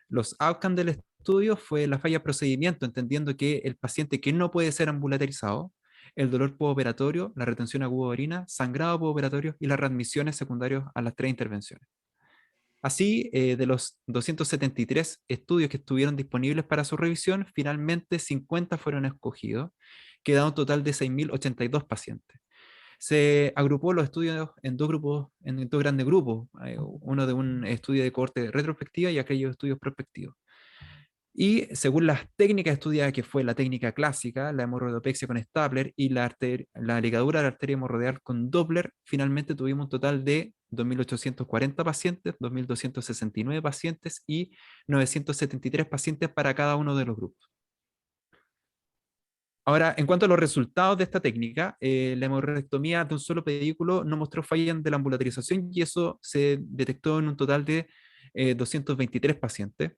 Los outcomes del estudio fue la falla de procedimiento, entendiendo que el paciente que no puede ser ambulatorizado, el dolor postoperatorio, la retención aguda de orina, sangrado postoperatorio y las readmisiones secundarias a las 3 intervenciones. Así, de los 273 estudios que estuvieron disponibles para su revisión, finalmente 50 fueron escogidos, quedando un total de 6.082 pacientes. Se agrupó los estudios en dos grupos, en dos grandes grupos, uno de un estudio de cohorte retrospectiva y aquellos estudios prospectivos. Y según las técnicas estudiadas, que fue la técnica clásica, la hemorroidopexia con Stapler y la ligadura de la arteria hemorroidal con Doppler, finalmente tuvimos un total de 2.840 pacientes, 2.269 pacientes y 973 pacientes para cada uno de los grupos. Ahora, en cuanto a los resultados de esta técnica, la hemorroidectomía de un solo pedículo no mostró fallas de la ambulatorización, y eso se detectó en un total de 223 pacientes.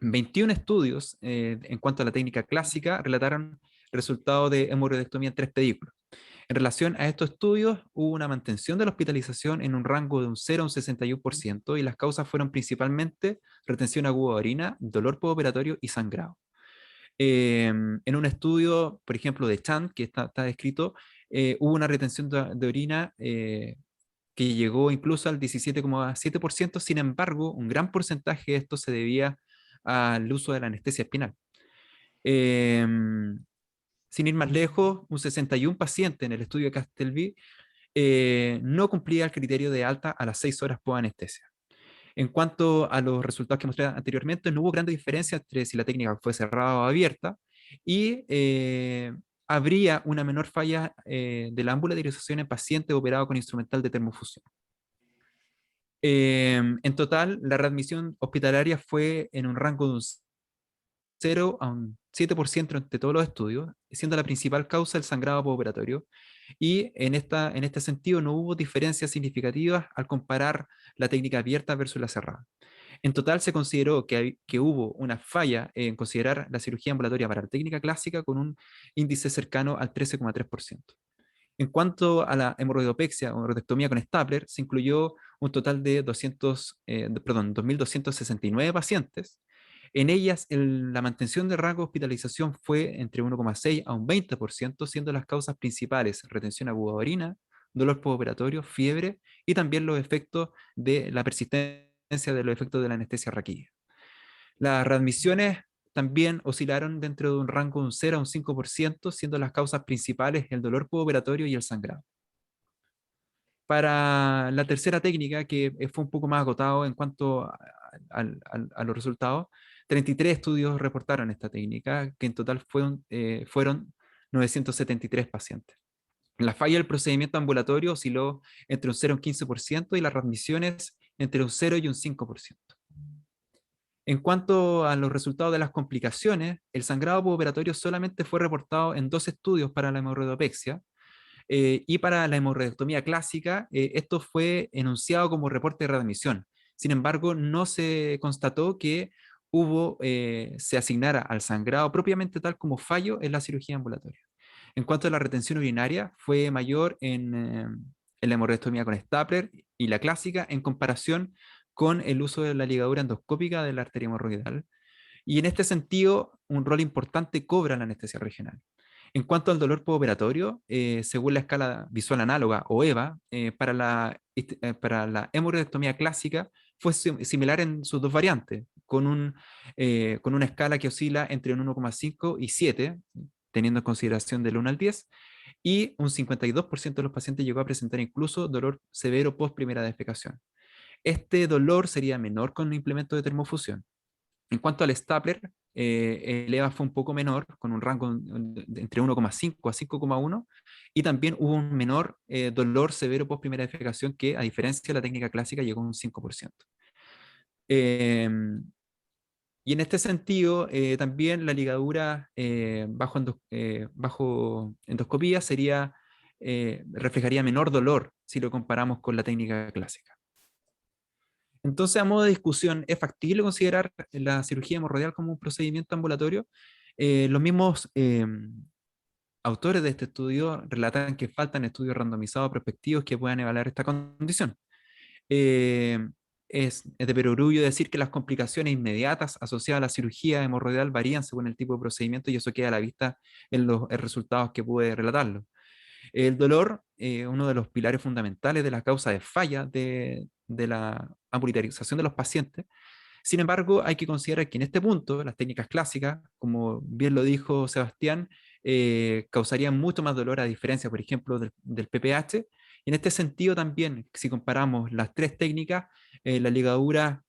21 estudios en cuanto a la técnica clásica relataron resultados de hemorroidectomía en 3 pedículos. En relación a estos estudios, hubo una mantención de la hospitalización en un rango de un 0 a un 61%, y las causas fueron principalmente retención aguda de orina, dolor postoperatorio y sangrado. En un estudio, por ejemplo, de Chan, que está descrito, hubo una retención de orina que llegó incluso al 17,7%. Sin embargo, un gran porcentaje de esto se debía al uso de la anestesia espinal. Sin ir más lejos, un 61 pacientes en el estudio de Castelví no cumplía el criterio de alta a las 6 horas post anestesia. En cuanto a los resultados que mostré anteriormente, no hubo grandes diferencias entre si la técnica fue cerrada o abierta, y habría una menor falla de la ambulatorización en pacientes operados con instrumental de termofusión. En total, la readmisión hospitalaria fue en un rango de un 0 a un 7% entre todos los estudios, siendo la principal causa el sangrado postoperatorio. Y en este sentido no hubo diferencias significativas al comparar la técnica abierta versus la cerrada. En total se consideró que hubo una falla en considerar la cirugía ambulatoria para la técnica clásica con un índice cercano al 13,3%. En cuanto a la hemorroidopexia o hemorroidectomía con stapler, se incluyó un total de 2.269 pacientes. En ellas, la mantención de rango de hospitalización fue entre 1,6 a un 20%, siendo las causas principales retención aguda de orina, dolor postoperatorio, fiebre y también los efectos de la persistencia de los efectos de la anestesia raquídea. Las readmisiones también oscilaron dentro de un rango de un 0 a un 5%, siendo las causas principales el dolor postoperatorio y el sangrado. Para la tercera técnica, que fue un poco más agotado en cuanto a los resultados, 33 estudios reportaron esta técnica, que en total fueron 973 pacientes. La falla del procedimiento ambulatorio osciló entre un 0 y un 15% y las readmisiones entre un 0 y un 5%. En cuanto a los resultados de las complicaciones, el sangrado postoperatorio solamente fue reportado en 2 estudios para la hemorroidopexia, y para la hemorroidectomía clásica, esto fue enunciado como reporte de readmisión. Sin embargo, no se constató que se asignara al sangrado propiamente tal como fallo en la cirugía ambulatoria. En cuanto a la retención urinaria, fue mayor en la hemorroidectomía con stapler y la clásica en comparación con el uso de la ligadura endoscópica de la arteria hemorroidal. Y en este sentido, un rol importante cobra la anestesia regional. En cuanto al dolor postoperatorio, según la escala visual análoga o EVA, para la hemorroidectomía clásica fue similar en sus dos variantes, con una escala que oscila entre un 1,5 y 7, teniendo en consideración del 1 al 10, y un 52% de los pacientes llegó a presentar incluso dolor severo post primera defecación. Este dolor sería menor con un implemento de termofusión. En cuanto al stapler, el EVA fue un poco menor, con un rango de entre 1,5 a 5,1, y también hubo un menor dolor severo post primera defecación que, a diferencia de la técnica clásica, llegó a un 5%. Y en este sentido, también la ligadura bajo endoscopía reflejaría menor dolor si lo comparamos con la técnica clásica. Entonces, a modo de discusión, ¿es factible considerar la cirugía hemorroidal como un procedimiento ambulatorio? Los mismos autores de este estudio relatan que faltan estudios randomizados prospectivos que puedan evaluar esta condición. Es de perogrullo decir que las complicaciones inmediatas asociadas a la cirugía hemorroidal varían según el tipo de procedimiento, y eso queda a la vista en los resultados que pude relatarlo. El dolor, uno de los pilares fundamentales de la causa de falla de la ambulatorización de los pacientes. Sin embargo, hay que considerar que en este punto las técnicas clásicas, como bien lo dijo Sebastián, causarían mucho más dolor, a diferencia, por ejemplo, del PPH. Y en este sentido también, si comparamos las 3 técnicas, la ligadura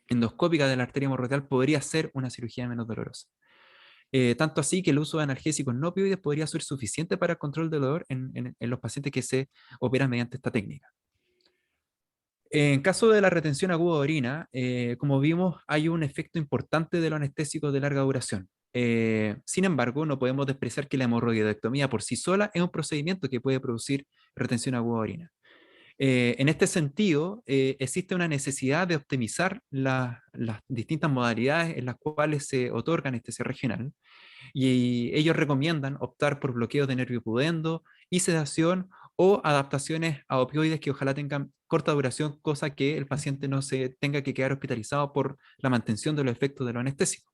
endoscópica de la arteria hemorroidal podría ser una cirugía menos dolorosa. Tanto así que el uso de analgésicos no opioides podría ser suficiente para el control del dolor en los pacientes que se operan mediante esta técnica. En caso de la retención aguda de orina, como vimos, hay un efecto importante de los anestésicos de larga duración. Sin embargo, no podemos despreciar que la hemorroidectomía por sí sola es un procedimiento que puede producir retención aguda de orina. En este sentido, existe una necesidad de optimizar las distintas modalidades en las cuales se otorga anestesia regional, y ellos recomiendan optar por bloqueos de nervio pudendo y sedación, o adaptaciones a opioides que ojalá tengan corta duración, cosa que el paciente no se tenga que quedar hospitalizado por la mantención de los efectos de los anestésicos.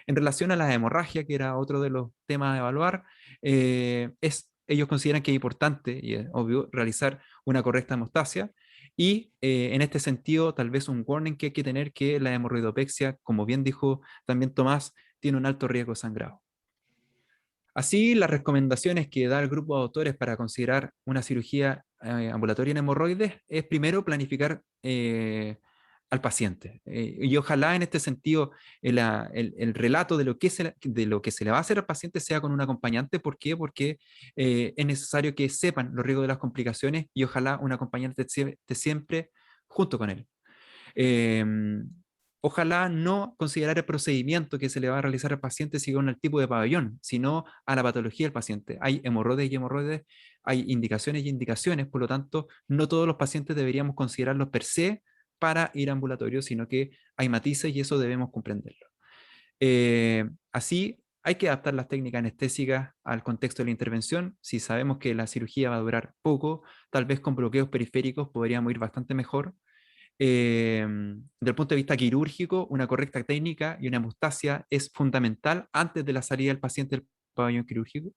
En relación a la hemorragia, que era otro de los temas a evaluar, ellos consideran que es importante y es obvio realizar una correcta hemostasia. Y en este sentido, tal vez un warning que hay que tener, que la hemorroidopexia, como bien dijo también Tomás, tiene un alto riesgo de sangrado. Así, las recomendaciones que da el grupo de autores para considerar una cirugía ambulatoria en hemorroides es primero planificar al paciente. Y ojalá en este sentido el relato de lo que se le va a hacer al paciente sea con un acompañante. ¿Por qué? Porque es necesario que sepan los riesgos de las complicaciones y ojalá un acompañante esté siempre junto con él. Ojalá no considerar el procedimiento que se le va a realizar al paciente según el tipo de pabellón, sino a la patología del paciente. Hay hemorroides y hemorroides, hay indicaciones y indicaciones, por lo tanto, no todos los pacientes deberíamos considerarlos per se para ir a ambulatorio, sino que hay matices y eso debemos comprenderlo. Así, hay que adaptar las técnicas anestésicas al contexto de la intervención. Si sabemos que la cirugía va a durar poco, tal vez con bloqueos periféricos podríamos ir bastante mejor. Desde el punto de vista quirúrgico, una correcta técnica y una hemostasia es fundamental antes de la salida del paciente del pabellón quirúrgico.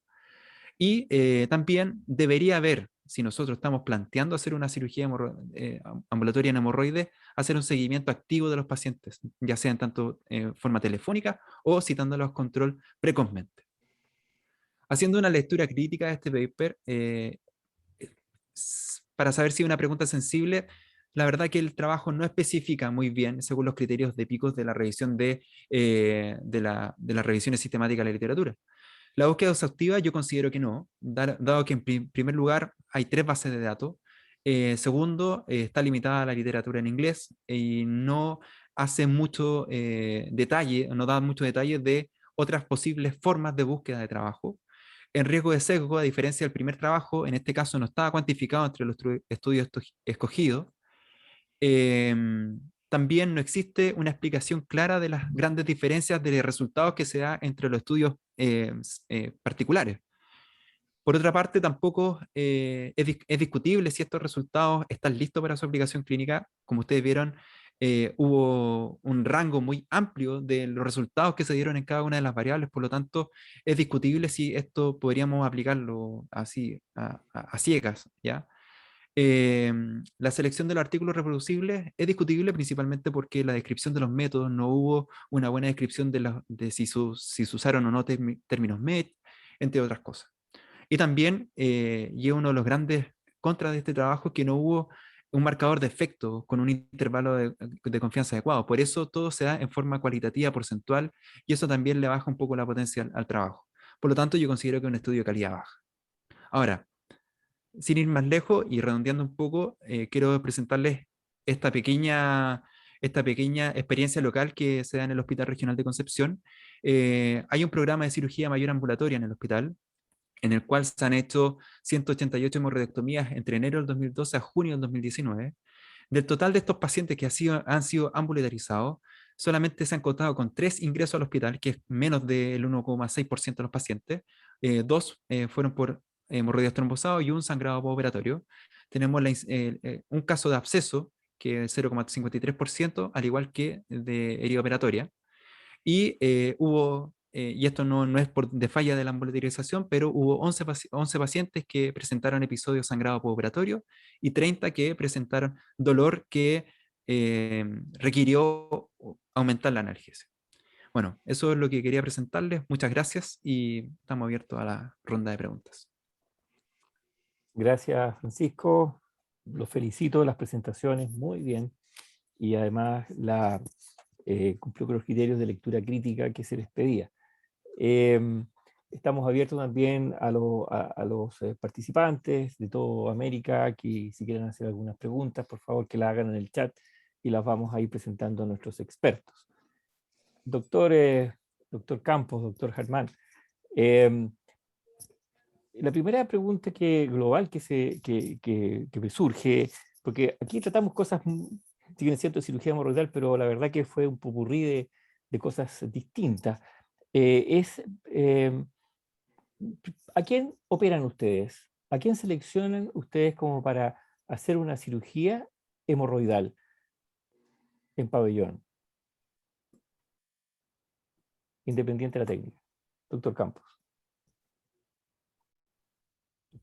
Y también debería haber, si nosotros estamos planteando hacer una cirugía ambulatoria en hemorroides, hacer un seguimiento activo de los pacientes, ya sea en tanto forma telefónica o citándolos a control precozmente. Haciendo una lectura crítica de este paper, para saber si es una pregunta sensible, la verdad que el trabajo no especifica muy bien, según los criterios de picos de la revisión de las revisiones sistemáticas de la literatura. La búsqueda exhaustiva yo considero que no, dado que en primer lugar hay 3 bases de datos. Segundo, está limitada la literatura en inglés y no hace mucho detalle, no da mucho detalle de otras posibles formas de búsqueda de trabajo. En riesgo de sesgo, a diferencia del primer trabajo, en este caso no estaba cuantificado entre los estudios escogidos. También no existe una explicación clara de las grandes diferencias de resultados que se da entre los estudios particulares. Por otra parte, tampoco es discutible si estos resultados están listos para su aplicación clínica. Como ustedes vieron, hubo un rango muy amplio de los resultados que se dieron en cada una de las variables, por lo tanto, es discutible si esto podríamos aplicarlo así, a ciegas, ¿ya? La selección de los artículos reproducibles es discutible principalmente porque la descripción de los métodos no hubo una buena descripción de si se usaron o no términos MET, entre otras cosas. Y también, y uno de los grandes contras de este trabajo, es que no hubo un marcador de efecto con un intervalo de confianza adecuado. Por eso todo se da en forma cualitativa, porcentual, y eso también le baja un poco la potencia al trabajo. Por lo tanto, yo considero que es un estudio de calidad baja. Ahora, sin ir más lejos y redondeando un poco, quiero presentarles esta pequeña experiencia local que se da en el Hospital Regional de Concepción. Hay un programa de cirugía mayor ambulatoria en el hospital, en el cual se han hecho 188 hemorroidectomías entre enero del 2012 a junio del 2019. Del total de estos pacientes que han sido ambulatorizados, solamente se han contado con 3 ingresos al hospital, que es menos del 1,6% de los pacientes. 2 fueron por hemorroides trombosados y un sangrado postoperatorio. Tenemos un caso de absceso, que es 0,53%, al igual que de herida operatoria. Y y esto no es de falla de la ambulatorización, pero hubo 11 pacientes que presentaron episodios de sangrado postoperatorio y 30 que presentaron dolor que requirió aumentar la analgesia. Bueno, eso es lo que quería presentarles. Muchas gracias y estamos abiertos a la ronda de preguntas. Gracias, Francisco. Los felicito, las presentaciones, muy bien. Y además cumplió con los criterios de lectura crítica que se les pedía. Estamos abiertos también a los participantes de toda América que si quieren hacer algunas preguntas, por favor que las hagan en el chat y las vamos a ir presentando a nuestros expertos. Doctor Campos, doctor Germán, la primera pregunta global que me surge, porque aquí tratamos cosas, si bien es cierto, cirugía hemorroidal, pero la verdad que fue un popurrí de cosas distintas. ¿A quién operan ustedes? ¿A quién seleccionan ustedes como para hacer una cirugía hemorroidal en pabellón? Independiente de la técnica. Doctor Campos.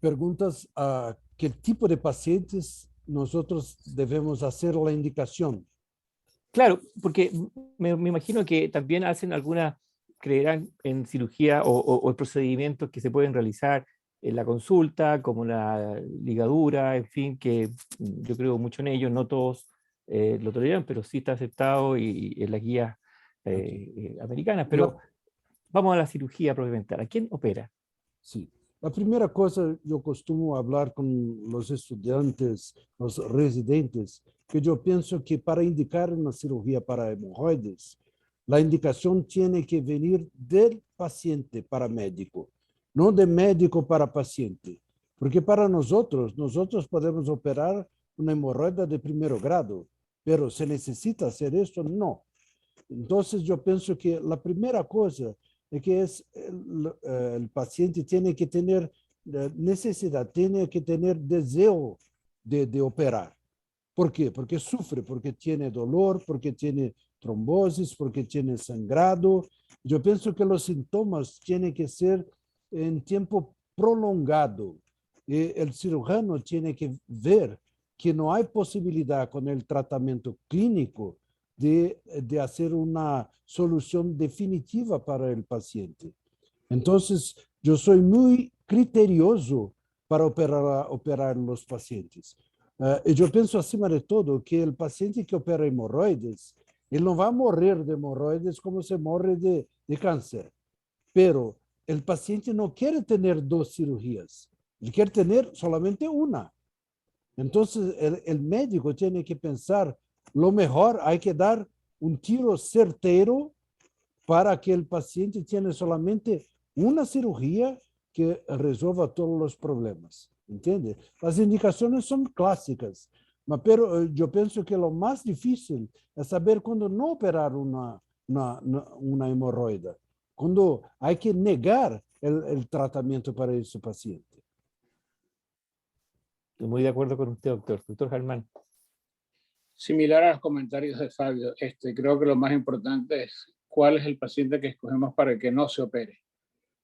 preguntas a qué tipo de pacientes nosotros debemos hacer la indicación. Claro, porque me imagino que también hacen alguna, creerán en cirugía o procedimientos que se pueden realizar en la consulta, como la ligadura, en fin, que yo creo mucho en ellos, no todos lo toleran, pero sí está aceptado y en las guías americanas. Pero vamos a la cirugía propiamente tal. ¿A quién opera? Sí. La primera cosa, yo costumo hablar con los estudiantes, los residentes, que yo pienso que para indicar una cirugía para hemorroides, la indicación tiene que venir del paciente para médico, no de médico para paciente. Porque para nosotros podemos operar una hemorroide de primer grado, pero ¿se necesita hacer esto? No. Entonces yo pienso que la primera cosa es que el paciente tiene que tener necesidad, tiene que tener deseo de operar. ¿Por qué? Porque sufre, porque tiene dolor, porque tiene trombosis, porque tiene sangrado. Yo pienso que los síntomas tienen que ser en tiempo prolongado. El cirujano tiene que ver que no hay posibilidad con el tratamiento clínico de hacer una solución definitiva para el paciente. Entonces, yo soy muy criterioso para operar los pacientes. Yo pienso, acima de todo, que el paciente que opera hemorroides, él no va a morir de hemorroides como se muere de cáncer, pero el paciente no quiere tener dos cirugías, él quiere tener solamente una. Entonces, el médico tiene que pensar, lo mejor, hay que dar un tiro certero para que el paciente tenga solamente una cirugía que resuelva todos los problemas. ¿Entiende? Las indicaciones son clásicas, pero yo pienso que lo más difícil es saber cuándo no operar una hemorroide, cuando hay que negar el tratamiento para ese paciente. Estoy muy de acuerdo con usted, doctor. Doctor Germán. Similar a los comentarios de Fabio, creo que lo más importante es cuál es el paciente que escogemos para que no se opere.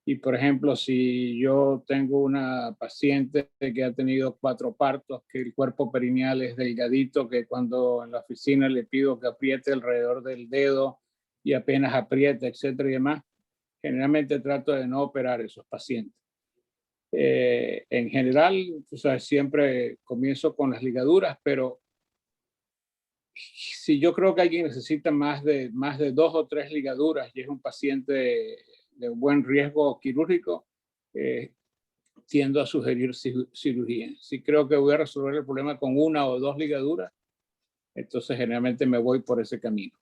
Y por ejemplo, si yo tengo una paciente que ha tenido 4 partos, que el cuerpo perineal es delgadito, que cuando en la oficina le pido que apriete alrededor del dedo y apenas aprieta, etcétera y demás, generalmente trato de no operar esos pacientes. En general, tú sabes, siempre comienzo con las ligaduras, pero si yo creo que alguien necesita más de 2 o 3 ligaduras y es un paciente de buen riesgo quirúrgico, tiendo a sugerir cirugía. Si creo que voy a resolver el problema con 1 o 2 ligaduras, entonces generalmente me voy por ese camino.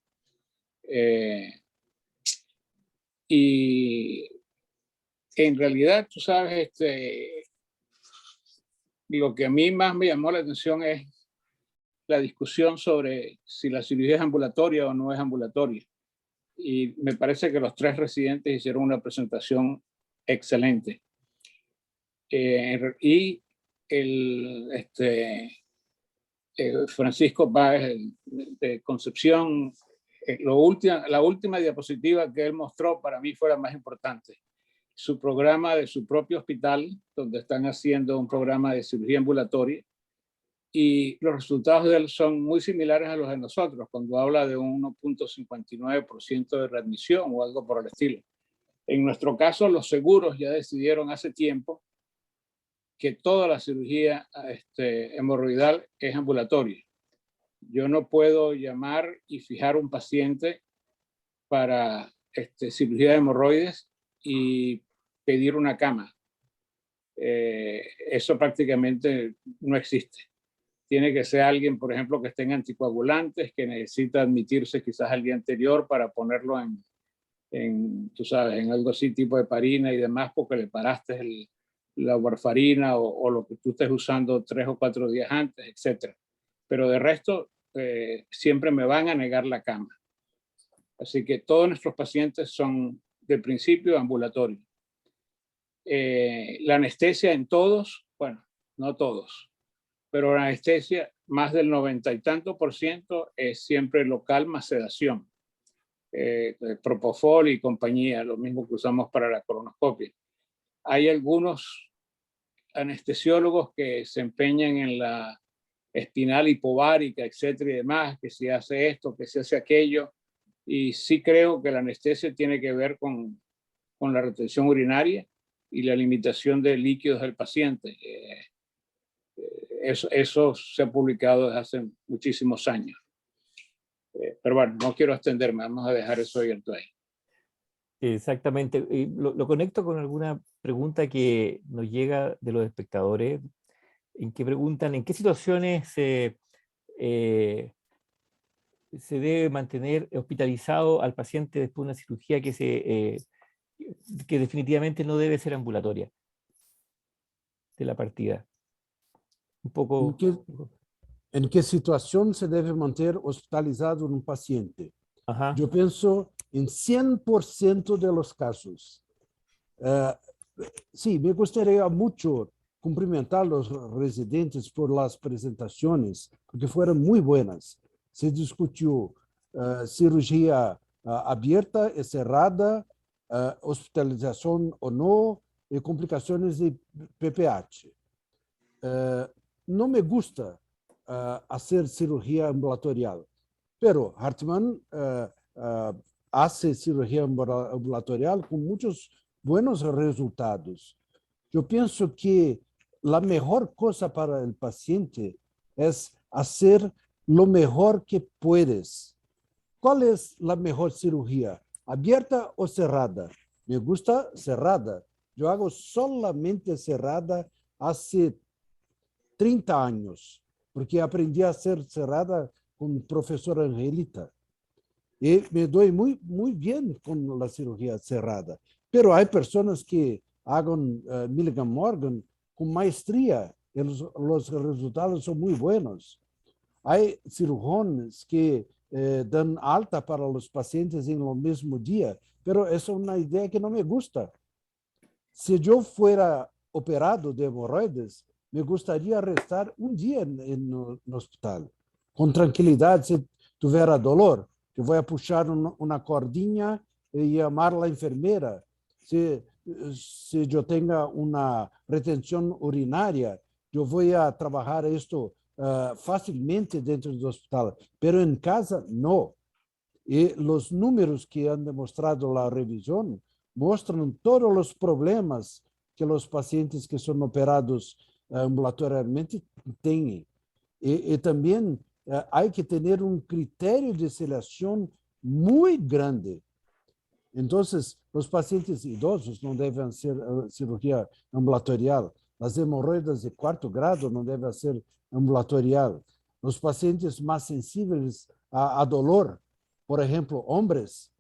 Y en realidad, tú sabes, lo que a mí más me llamó la atención es la discusión sobre si la cirugía es ambulatoria o no es ambulatoria. Y me parece que los 3 residentes hicieron una presentación excelente. Y Francisco Páez de Concepción, la última diapositiva que él mostró para mí fue la más importante. Su programa de su propio hospital, donde están haciendo un programa de cirugía ambulatoria, y los resultados de él son muy similares a los de nosotros, cuando habla de un 1.59% de readmisión o algo por el estilo. En nuestro caso, los seguros ya decidieron hace tiempo que toda la cirugía hemorroidal es ambulatoria. Yo no puedo llamar y fijar un paciente para cirugía de hemorroides y pedir una cama. Eso prácticamente no existe. Tiene que ser alguien, por ejemplo, que esté en anticoagulantes, que necesita admitirse quizás al día anterior para ponerlo tú sabes, en algo así tipo heparina y demás, porque le paraste la warfarina o lo que tú estés usando 3 o 4 días antes, etc. Pero de resto, siempre me van a negar la cama. Así que todos nuestros pacientes son de principio ambulatorios. La anestesia en todos, bueno, no todos, pero la anestesia, más del 90 y tanto % es siempre local más sedación. Propofol y compañía, lo mismo que usamos para la colonoscopia. Hay algunos anestesiólogos que se empeñan en la espinal hipovárica, etcétera y demás, que si hace esto, que si hace aquello. Y sí creo que la anestesia tiene que ver con la retención urinaria y la limitación de líquidos del paciente. Eso se ha publicado desde hace muchísimos años. Pero bueno, no quiero extenderme, vamos a dejar eso abierto ahí. Exactamente. Y lo conecto con alguna pregunta que nos llega de los espectadores, en que preguntan en qué situaciones se debe mantener hospitalizado al paciente después de una cirugía que definitivamente no debe ser ambulatoria de la partida. Un poco... ¿En qué situación se debe mantener hospitalizado un paciente? Ajá. Yo pienso en 100% de los casos. Sí, me gustaría mucho cumprimentar a los residentes por las presentaciones, porque fueron muy buenas. Se discutió cirugía abierta y cerrada, hospitalización o no, y complicaciones de PPH. No me gusta hacer cirugía ambulatorial, pero Hartmann hace cirugía ambulatorial con muchos buenos resultados. Yo pienso que la mejor cosa para el paciente es hacer lo mejor que puedes. ¿Cuál es la mejor cirugía? ¿Abierta o cerrada? Me gusta cerrada. Yo hago solamente cerrada hace 30 años, porque aprendí a hacer cerrada con el profesor Angelita. Y me doy muy bien con la cirugía cerrada. Pero hay personas que hagan Milligan Morgan con maestría y los resultados son muy buenos. Hay cirujanos que dan alta para los pacientes en el mismo día, pero es una idea que no me gusta. Si yo fuera operado de hemorroides, me gustaría restar un día en el hospital, con tranquilidad. Si tuviera dolor, yo voy a puxar una cordinha y llamar a la enfermera. Si yo tenga una retención urinaria, yo voy a trabajar esto fácilmente dentro del hospital, pero en casa no. Y los números que han demostrado la revisión muestran todos los problemas que los pacientes que son operados ambulatorialmente tienen. Y también hay que tener un criterio de selección muy grande. Entonces, los pacientes idosos no deben hacer cirugía ambulatorial. Las hemorroides de 4º grado no deben hacer ambulatorial. Los pacientes más sensibles a dolor, por ejemplo, hombres,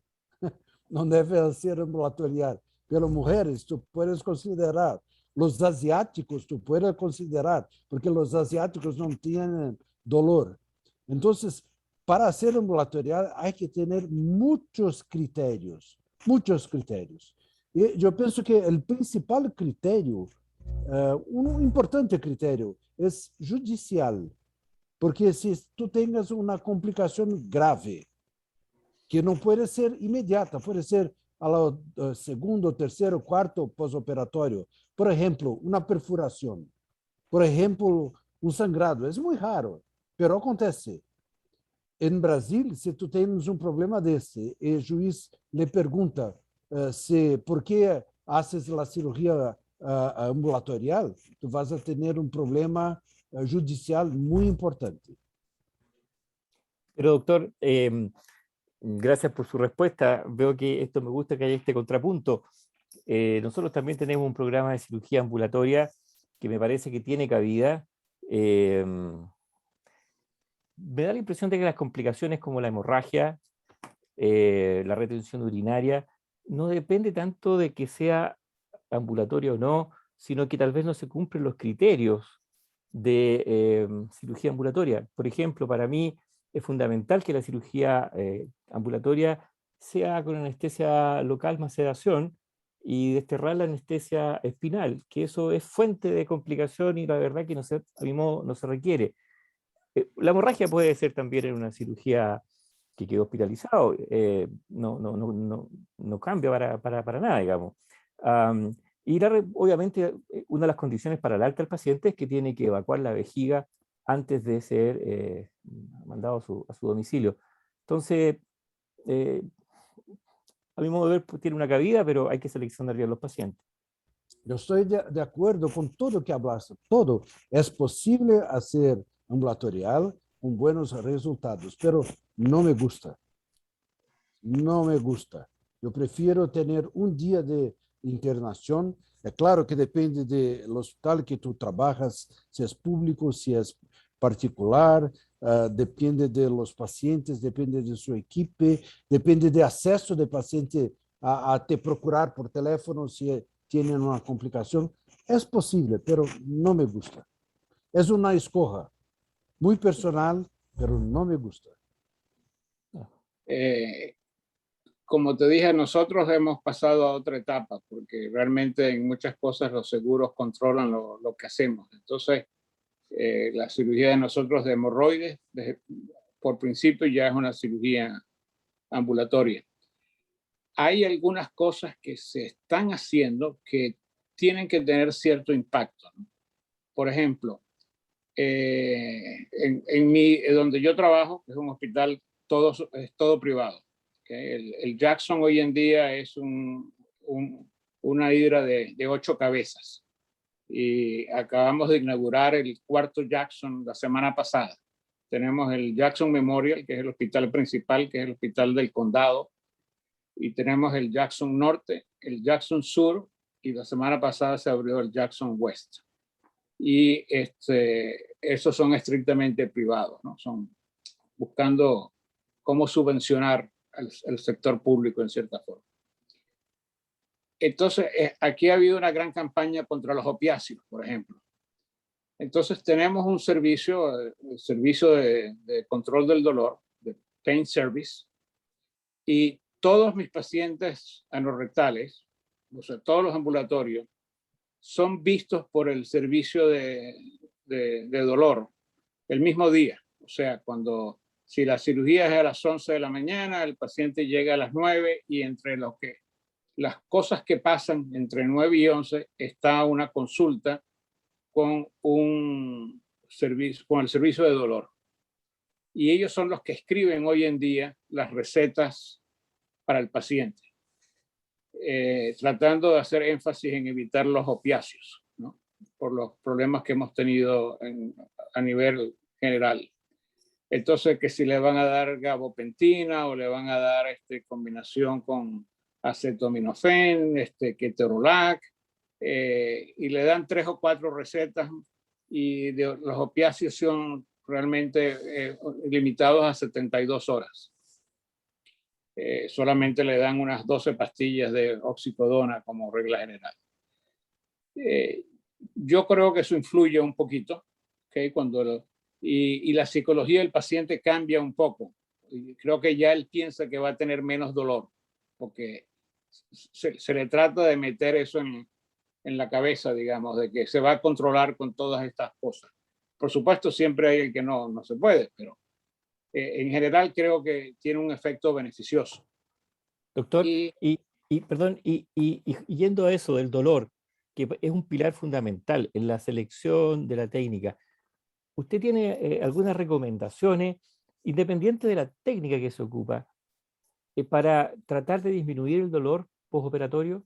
no deben hacer ambulatorial. Pero mujeres, tú puedes considerar. Los asiáticos, tú puedes considerar, porque los asiáticos no tienen dolor. Entonces, para hacer ambulatorial hay que tener muchos criterios. Y yo pienso que el principal criterio, un importante criterio, es judicial. Porque si tú tengas una complicación grave, que no puede ser inmediata, puede ser a la segundo, tercero, cuarto pós-operatório. Por ejemplo, una perfuración. Por ejemplo, un sangrado. Es muy raro, pero acontece. En Brasil, si tú tienes un problema de ese, el juez le pregunta por qué haces la cirugía ambulatorial, tú vas a tener un problema judicial muy importante. Pero doctor, gracias por su respuesta. Veo que esto me gusta que haya este contrapunto. Nosotros también tenemos un programa de cirugía ambulatoria que me parece que tiene cabida. Me da la impresión de que las complicaciones como la hemorragia, la retención urinaria, no depende tanto de que sea ambulatorio o no, sino que tal vez no se cumplen los criterios de cirugía ambulatoria. Por ejemplo, para mí es fundamental que la cirugía ambulatoria sea con anestesia local más sedación y desterrar la anestesia espinal, que eso es fuente de complicación y la verdad que a mi modo no se requiere. La hemorragia puede ser también en una cirugía que quedó hospitalizado, no cambia para nada, digamos. Y obviamente una de las condiciones para el alta del paciente es que tiene que evacuar la vejiga antes de ser mandado a su domicilio. Entonces, a mi modo de ver, tiene una cabida, pero hay que seleccionar bien los pacientes. Yo estoy de acuerdo con todo que hablaste. Todo es posible hacer ambulatorial con buenos resultados, pero no me gusta. No me gusta. Yo prefiero tener un día de internación. Es claro que depende del hospital que tú trabajas, si es público, si es particular, depende de los pacientes, depende de su equipo, depende de acceso del paciente a te procurar por teléfono si tienen una complicación. Es posible, pero no me gusta. Es una escoja muy personal, pero no me gusta. Como te dije, nosotros hemos pasado a otra etapa, porque realmente en muchas cosas los seguros controlan lo que hacemos. Entonces, la cirugía de nosotros de hemorroides, por principio ya es una cirugía ambulatoria. Hay algunas cosas que se están haciendo que tienen que tener cierto impacto, ¿no? Por ejemplo, donde yo trabajo, que es un hospital, es todo privado. ¿Okay? El Jackson hoy en día es una hidra de 8 cabezas. Y acabamos de inaugurar el 4º Jackson la semana pasada. Tenemos el Jackson Memorial, que es el hospital principal, que es el hospital del condado. Y tenemos el Jackson Norte, el Jackson Sur, y la semana pasada se abrió el Jackson West. Y esos son estrictamente privados, ¿no? Son buscando cómo subvencionar el sector público en cierta forma. Entonces, aquí ha habido una gran campaña contra los opiáceos, por ejemplo. Entonces, tenemos un servicio, el servicio de control del dolor, de Pain Service, y todos mis pacientes anorrectales, o sea, todos los ambulatorios, son vistos por el servicio de dolor el mismo día. O sea, si la cirugía es a las 11 de la mañana, el paciente llega a las 9 y entre las cosas que pasan entre 9 y 11 está una consulta con el servicio de dolor. Y ellos son los que escriben hoy en día las recetas para el paciente, tratando de hacer énfasis en evitar los opiáceos, ¿no? Por los problemas que hemos tenido a nivel general. Entonces, que si le van a dar gabapentina o le van a dar combinación con acetaminofén, ketorolac, y le dan 3 o 4 recetas, y los opiáceos son realmente limitados a 72 horas. Solamente le dan unas 12 pastillas de oxicodona como regla general. Yo creo que eso influye un poquito, ¿okay? Y la psicología del paciente cambia un poco. Y creo que ya él piensa que va a tener menos dolor, porque se le trata de meter eso en la cabeza, digamos, de que se va a controlar con todas estas cosas. Por supuesto, siempre hay el que no se puede, pero en general creo que tiene un efecto beneficioso. Doctor, perdón, yendo a eso del dolor, que es un pilar fundamental en la selección de la técnica, ¿usted tiene algunas recomendaciones, independiente de la técnica que se ocupa, para tratar de disminuir el dolor postoperatorio?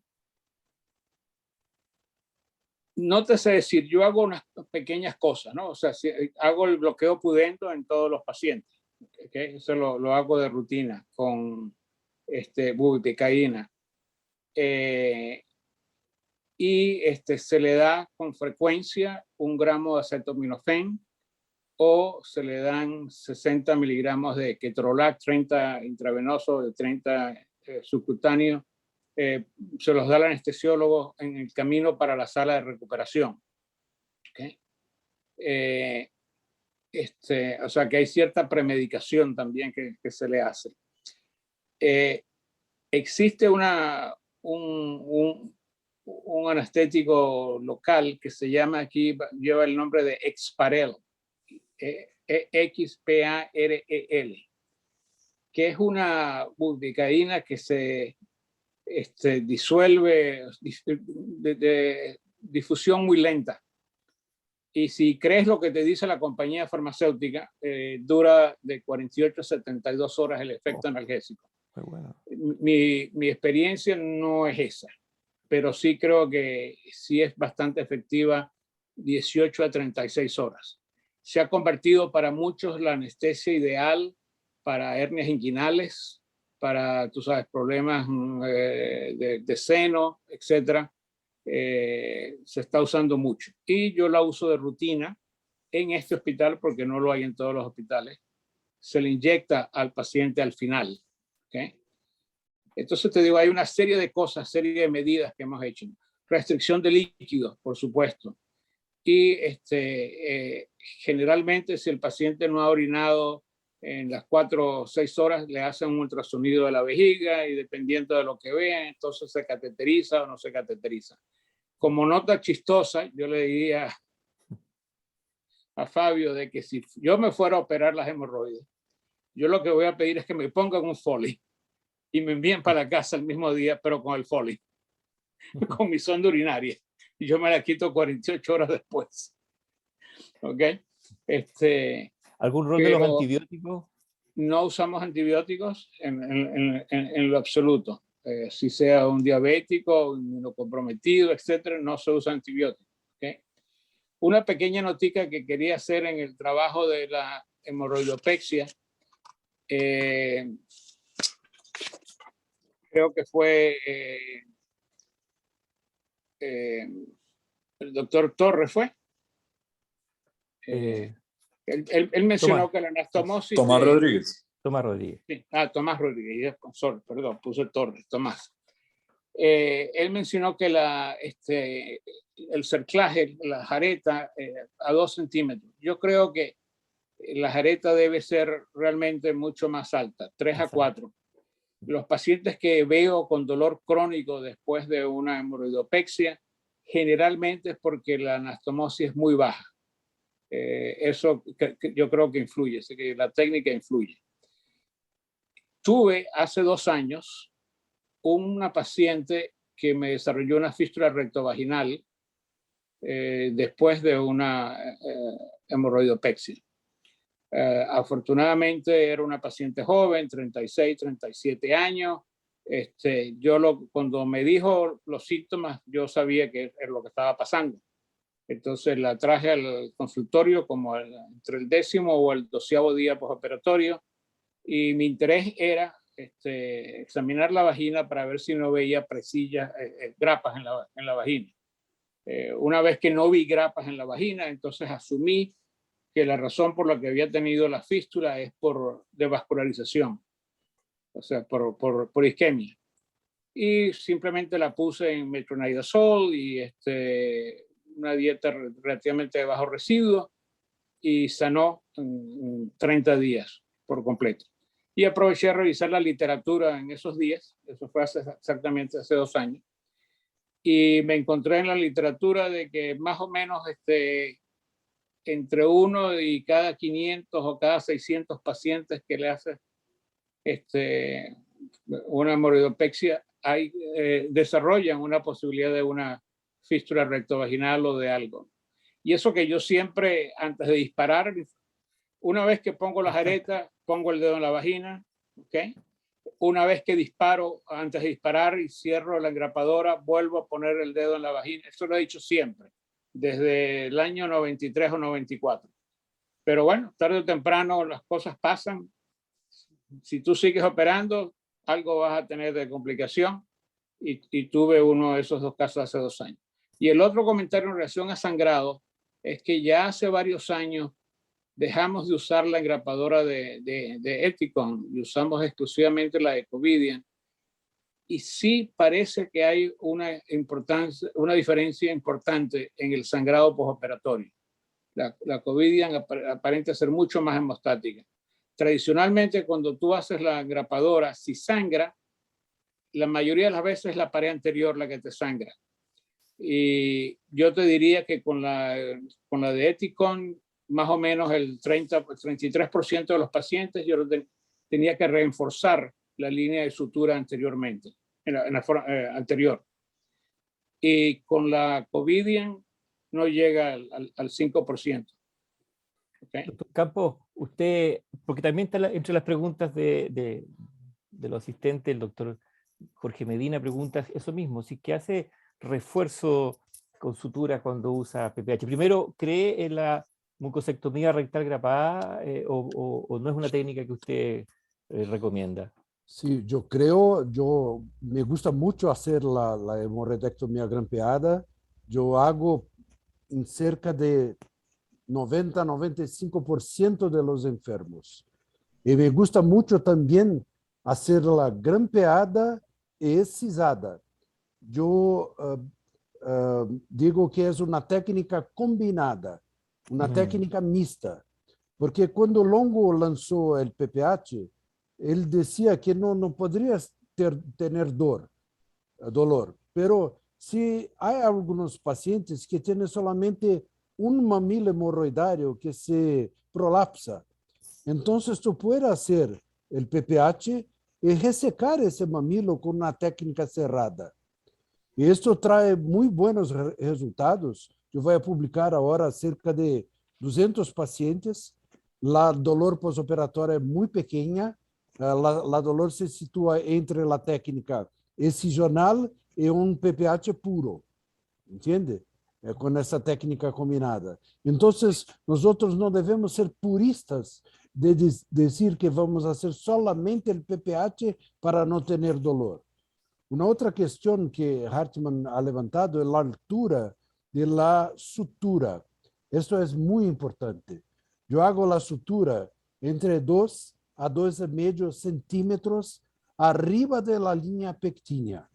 No te sé decir, yo hago unas pequeñas cosas, ¿no? O sea, hago el bloqueo pudendo en todos los pacientes, ¿okay? Eso lo hago de rutina con bupivacaína. Y se le da con frecuencia 1 gramo de acetaminofén, o se le dan 60 miligramos de ketorolac, 30 intravenoso, de 30 subcutáneo. Se los da el anestesiólogo en el camino para la sala de recuperación. ¿Okay? O sea que hay cierta premedicación también que se le hace. Existe un anestético local que se llama, aquí lleva el nombre de Exparel, XPAREL, que es una bupivacaína que se disuelve de difusión muy lenta. Y si crees lo que te dice la compañía farmacéutica, dura de 48 a 72 horas el efecto analgésico. Muy bueno. Mi experiencia no es esa, pero sí creo que sí es bastante efectiva 18 a 36 horas. Se ha convertido para muchos la anestesia ideal para hernias inguinales, para, tú sabes, problemas de seno, etc. Se está usando mucho. Y yo la uso de rutina en este hospital porque no lo hay en todos los hospitales. Se le inyecta al paciente al final. ¿Okay? Entonces te digo, hay una serie de cosas, serie de medidas que hemos hecho. Restricción de líquidos, por supuesto. Y generalmente si el paciente no ha orinado en las 4 o 6 horas, le hacen un ultrasonido de la vejiga y dependiendo de lo que vean, entonces se cateteriza o no se cateteriza. Como nota chistosa, yo le diría a Fabio de que si yo me fuera a operar las hemorroides, yo lo que voy a pedir es que me pongan un Foley y me envíen para la casa el mismo día, pero con el Foley, con mi sonda urinaria. Y yo me la quito 48 horas después. ¿Ok? ¿Algún rol de los antibióticos? No usamos antibióticos en lo absoluto. Si sea un diabético, un inmunocomprometido, etcétera, no se usa antibióticos. ¿Okay? Una pequeña notica que quería hacer en el trabajo de la hemorroidopexia, creo que fue el doctor Torres, ¿fue? Él mencionó que la anastomosis... Tomás Rodríguez. Tomás Rodríguez. Sí, Tomás Rodríguez, perdón, puse Torres, Tomás. Él mencionó que el cerclaje, la jareta, a 2 centímetros. Yo creo que la jareta debe ser realmente mucho más alta, 3 a 4. Los pacientes que veo con dolor crónico después de una hemorroidopexia, generalmente es porque la anastomosis es muy baja. Eso yo creo que influye, así que la técnica influye. Tuve hace 2 años una paciente que me desarrolló una fístula rectovaginal después de una hemorroidopexia. Afortunadamente era una paciente joven, 36, 37 años. Cuando me dijo los síntomas, yo sabía que era lo que estaba pasando. Entonces la traje al consultorio como entre el 10º o el 12º día postoperatorio y mi interés era examinar la vagina para ver si no veía presillas, grapas en la vagina. Una vez que no vi grapas en la vagina, entonces asumí que la razón por la que había tenido la fístula es por devascularización, o sea, por isquemia. Y simplemente la puse en metronidazol y una dieta relativamente de bajo residuo y sanó en 30 días por completo. Y aproveché a revisar la literatura en esos días, eso fue exactamente hace 2 años, y me encontré en la literatura de que más o menos entre 1 y cada 500 o cada 600 pacientes que le hace una hemorroidopexia desarrollan una posibilidad de una fístula rectovaginal o de algo. Y eso que yo siempre, antes de disparar, una vez que pongo la jareta, pongo el dedo en la vagina, ¿okay? Una vez que disparo, antes de disparar y cierro la engrapadora, vuelvo a poner el dedo en la vagina. Eso lo he dicho siempre, desde el año 93 o 94. Pero bueno, tarde o temprano las cosas pasan. Si tú sigues operando, algo vas a tener de complicación. Y tuve uno de esos 2 casos hace 2 años. Y el otro comentario en relación a sangrado es que ya hace varios años dejamos de usar la engrapadora de Ethicon y usamos exclusivamente la de Covidien. Y sí parece que hay una diferencia importante en el sangrado postoperatorio. La Covidien aparenta ser mucho más hemostática. Tradicionalmente, cuando tú haces la engrapadora, si sangra, la mayoría de las veces es la pared anterior la que te sangra. Y yo te diría que con la de Ethicon, más o menos el 33% de los pacientes yo tenía que reforzar la línea de sutura anteriormente. anterior. Y con la Covidian no llega al 5%. ¿Okay? Doctor Campos, usted, porque también está entre las preguntas de los asistentes, el doctor Jorge Medina pregunta eso mismo, si que hace refuerzo con sutura cuando usa PPH. Primero, ¿cree en la mucosectomía rectal grapada o no es una técnica que usted recomienda? Sí, me gusta mucho hacer la hemorroidectomía grampeada. Yo hago en cerca de 90-95% de los enfermos. Y me gusta mucho también hacer la grampeada y excisada. Yo digo que es una técnica combinada, una técnica mixta, porque cuando Longo lanzó el PPH, él decía que no podrías tener dolor, pero si hay algunos pacientes que tienen solamente un mamilo hemorroidario que se prolapsa, entonces tú puedes hacer el PPH y resecar ese mamilo con una técnica cerrada. Y esto trae muy buenos resultados. Yo voy a publicar ahora cerca de 200 pacientes. La dolor postoperatoria es muy pequeña. La dolor se sitúa entre la técnica excisional y un PPH puro. ¿Entiende? Con esa técnica combinada. Entonces, nosotros no debemos ser puristas de decir que vamos a hacer solamente el PPH para no tener dolor. Una otra cuestión que Hartmann ha levantado es la altura de la sutura. Esto es muy importante. Yo hago la sutura entre 2 a 2,5 centímetros arriba de la línea pectínea.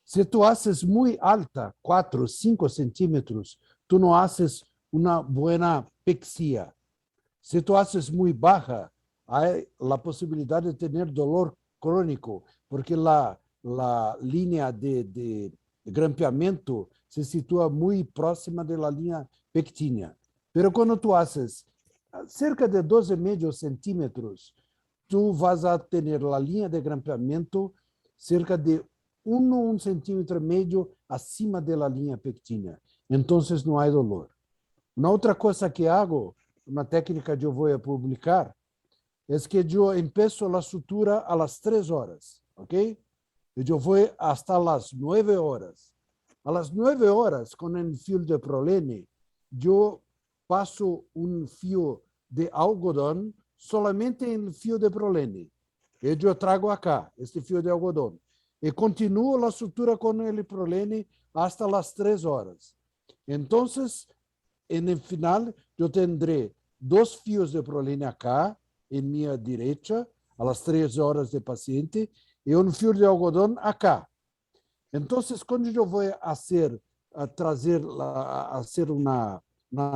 Si tú haces muy alta, 4 o 5 centímetros, tú no haces una buena pexia. Si tú haces muy baja, hay la posibilidad de tener dolor crónico, porque la línea de grampeamiento se sitúa muy próxima de la línea pectínea. Pero cuando tú haces cerca de 12,5 centímetros, tú vas a tener la línea de grampeamiento cerca de 1 centímetro y medio acima de la línea pectínea. Entonces no hay dolor. Una otra cosa que hago, una técnica que yo voy a publicar, es que yo empiezo la sutura a las 3 horas, ¿ok? Yo voy hasta las 9 horas. A las 9 horas, con el fio de prolene, yo paso un fio de algodón solamente en el fio de prolene. Y yo traigo acá este fio de algodón. Y continúo la sutura con el prolene hasta las 3 horas. Entonces, en el final, yo tendré 2 fios de prolene acá, en mi derecha, a las 3 horas de paciente, y un fio de algodón acá. Entonces, cuando yo voy a hacer una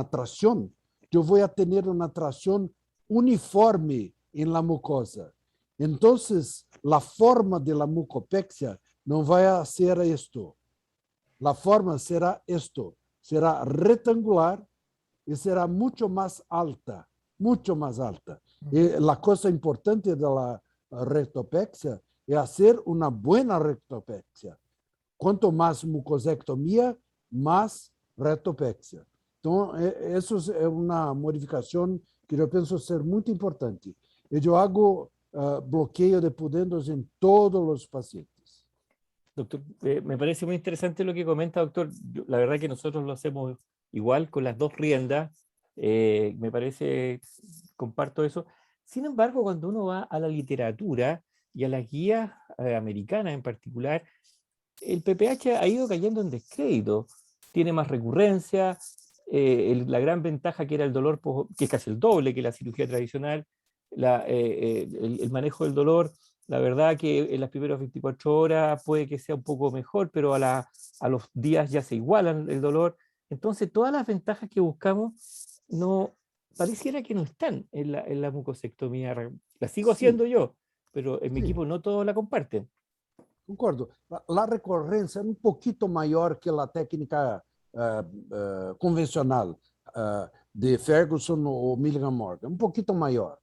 tracción, yo voy a tener una tracción uniforme en la mucosa. Entonces, la forma de la mucopexia no va a ser esto. La forma será esto. Será rectangular y será mucho más alta. Mucho más alta. Y la cosa importante de la rectopexia es hacer una buena rectopexia. Cuanto más mucosectomía, más rectopexia. Entonces, eso es una modificación que yo pienso ser muy importante. Y yo hago bloqueo de pudendos en todos los pacientes. Doctor, me parece muy interesante lo que comenta, doctor. La verdad que nosotros lo hacemos igual con las 2 riendas. Me parece, comparto eso. Sin embargo, cuando uno va a la literatura y a las guías americanas en particular, el PPH ha ido cayendo en descrédito. Tiene más recurrencia, la gran ventaja que era el dolor, que es casi el doble que la cirugía tradicional, el manejo del dolor, la verdad que en las primeras 24 horas puede que sea un poco mejor, pero a los días ya se igualan el dolor. Entonces, todas las ventajas que buscamos no pareciera que no están en la mucosectomía. La sigo haciendo yo, pero en mi equipo no todos la comparten. Concordo. La recurrencia es un poquito mayor que la técnica convencional de Ferguson o Milligan Morgan, un poquito mayor.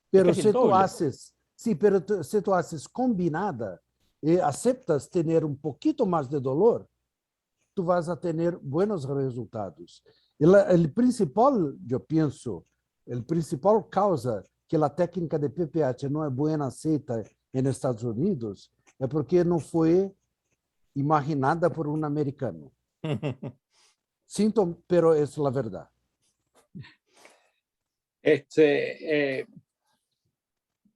Pero si tú haces, sí, pero si tú haces combinada, y aceptas tener un poquito más de dolor, tú vas a tener buenos resultados. El principal, yo pienso, el principal causa que la técnica de PPH no es buena aceita en Estados Unidos es porque no fue imaginada por un americano. Siento, pero es la verdad.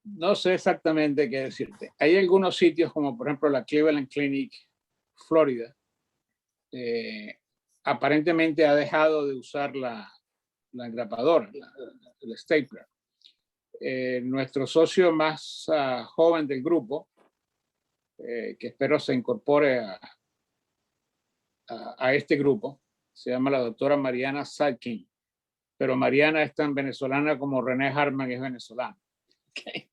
No sé exactamente qué decirte. Hay algunos sitios como por ejemplo la Cleveland Clinic, Florida, aparentemente ha dejado de usar la engrapadora, el stapler. Nuestro socio más joven del grupo, que espero se incorpore a este grupo, se llama la doctora Mariana Sadkin, pero Mariana es tan venezolana como René Hartman es venezolano. Okay.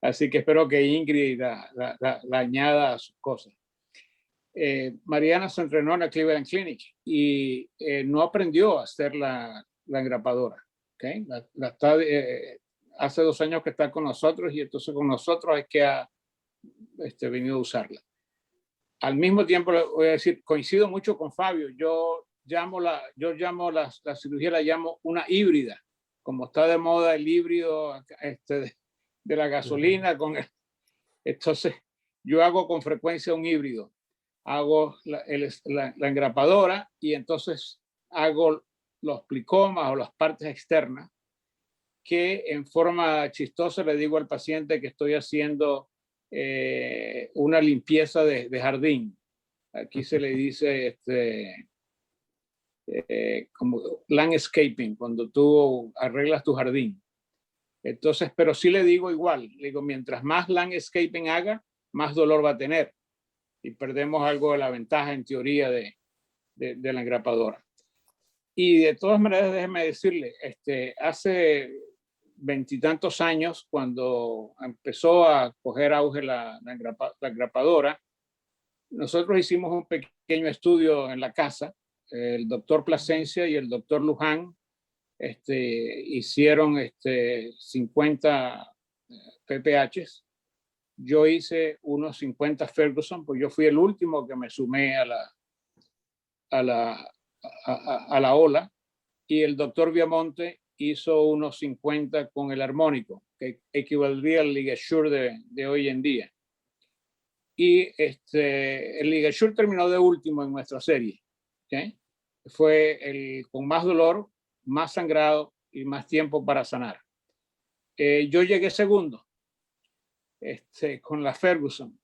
Así que espero que Ingrid la añada a sus cosas. Mariana se entrenó en la Cleveland Clinic y no aprendió a hacer la engrapadora. Okay. Hace 2 años que está con nosotros y entonces con nosotros es que ha venido a usarla. Al mismo tiempo, le voy a decir, coincido mucho con Fabio. Yo llamo la cirugía, la llamo una híbrida. Como está de moda el híbrido de la gasolina, entonces yo hago con frecuencia un híbrido. Hago la engrapadora y entonces hago los plicomas o las partes externas que en forma chistosa le digo al paciente que estoy haciendo una limpieza de jardín. Aquí se le dice como landscaping, cuando tú arreglas tu jardín. Entonces, pero sí le digo igual, le digo, mientras más landscaping haga, más dolor va a tener. Y perdemos algo de la ventaja en teoría de la engrapadora. Y de todas maneras, déjeme decirle, hace 20 y tantos años, cuando empezó a coger auge la engrapadora, nosotros hicimos un pequeño estudio en la casa. El doctor Plasencia y el doctor Luján hicieron 50 PPHs. Yo hice unos 50 Ferguson, pues yo fui el último que me sumé a la ola, y el doctor Viamonte hizo unos 50 con el armónico, que equivaldría al LigaSure de hoy en día. Y el LigaSure terminó de último en nuestra serie. ¿Okay? Fue el con más dolor, más sangrado y más tiempo para sanar. Yo llegué segundo con la Ferguson,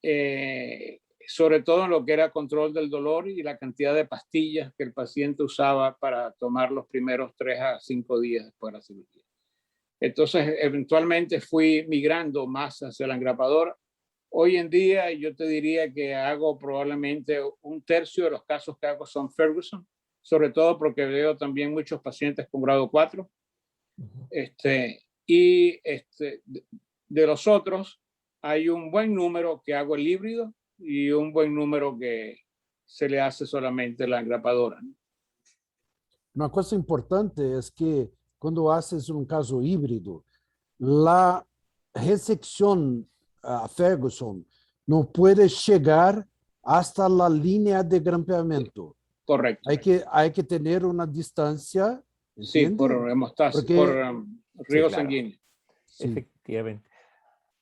sobre todo en lo que era control del dolor y la cantidad de pastillas que el paciente usaba para tomar los primeros 3 a 5 días después de la cirugía. Entonces, eventualmente fui migrando más hacia la engrapadora. Hoy en día yo te diría que hago probablemente 1/3 de los casos que hago son Ferguson, sobre todo porque veo también muchos pacientes con grado 4. De los otros hay un buen número que hago el híbrido y un buen número que se le hace solamente la engrapadora. Una cosa importante es que cuando haces un caso híbrido, la resección a Ferguson no puede llegar hasta la línea de grampeamiento. Correcto. Hay que tener una distancia. Sí, por hemostasis, por riego sanguíneo. Sí. Efectivamente.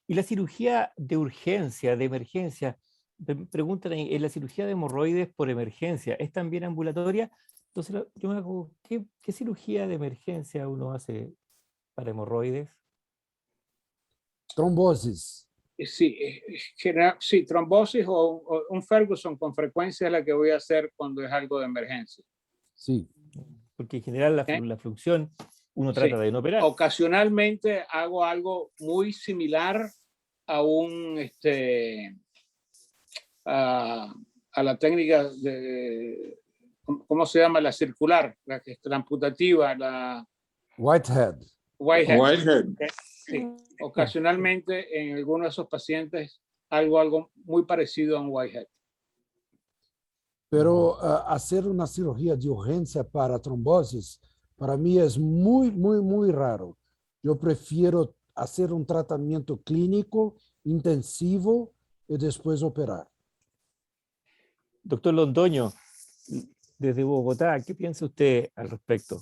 Y la cirugía de urgencia, de emergencia, preguntan ahí, ¿en la cirugía de hemorroides por emergencia es también ambulatoria? Entonces yo me hago, ¿qué cirugía de emergencia uno hace para hemorroides? Trombosis. Sí, sí, trombosis o un Ferguson con frecuencia es la que voy a hacer cuando es algo de emergencia. Sí. Porque en general la función uno trata de no operar. Ocasionalmente hago algo muy similar a a la técnica de, ¿cómo se llama? La circular, la amputativa, la Whitehead. Okay. Sí. Ocasionalmente en algunos de esos pacientes algo muy parecido a un Whitehead. Pero hacer una cirugía de urgencia para trombosis, para mí es muy, muy, muy raro. Yo prefiero hacer un tratamiento clínico intensivo y después operar. Doctor Londoño, desde Bogotá, ¿qué piensa usted al respecto?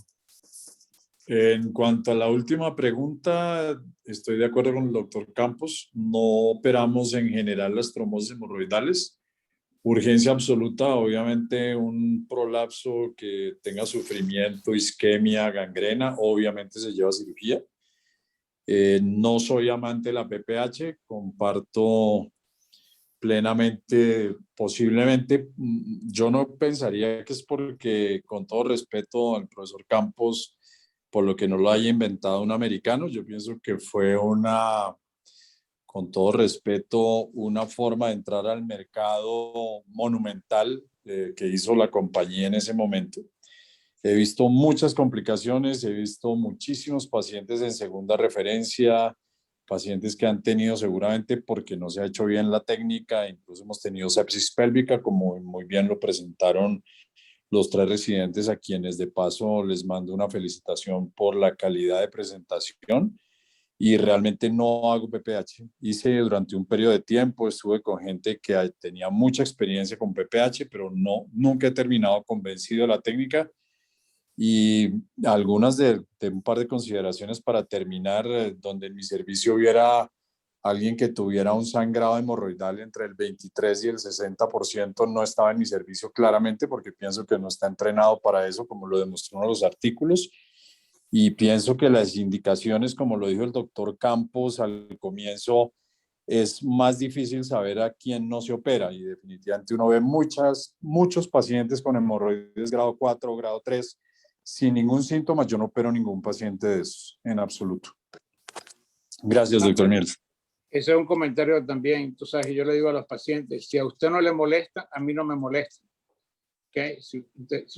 En cuanto a la última pregunta, estoy de acuerdo con el doctor Campos. No operamos en general las trombosis hemorroidales. Urgencia absoluta, obviamente un prolapso que tenga sufrimiento, isquemia, gangrena, obviamente se lleva a cirugía. No soy amante de la PPH, comparto plenamente, posiblemente, yo no pensaría que es porque, con todo respeto al profesor Campos, por lo que no lo haya inventado un americano. Yo pienso que fue con todo respeto, una forma de entrar al mercado monumental que hizo la compañía en ese momento. He visto muchas complicaciones, he visto muchísimos pacientes en segunda referencia, pacientes que han tenido seguramente porque no se ha hecho bien la técnica, incluso hemos tenido sepsis pélvica, como muy bien lo presentaron los 3 residentes, a quienes de paso les mando una felicitación por la calidad de presentación. Y realmente no hago PPH. Hice durante un periodo de tiempo, estuve con gente que tenía mucha experiencia con PPH, pero nunca he terminado convencido de la técnica. Y algunas de un par de consideraciones para terminar, donde en mi servicio hubiera alguien que tuviera un sangrado hemorroidal entre el 23 y el 60%, no estaba en mi servicio claramente, porque pienso que no está entrenado para eso, como lo demostró en los artículos. Y pienso que las indicaciones, como lo dijo el doctor Campos al comienzo, es más difícil saber a quién no se opera, y definitivamente uno ve muchos pacientes con hemorroides grado 4 o grado 3 sin ningún síntoma. Yo no opero ningún paciente de esos en absoluto. Gracias, doctor Miels. Ese es un comentario también, tú sabes, que yo le digo a los pacientes, si a usted no le molesta, a mí no me molesta. ¿Okay? Si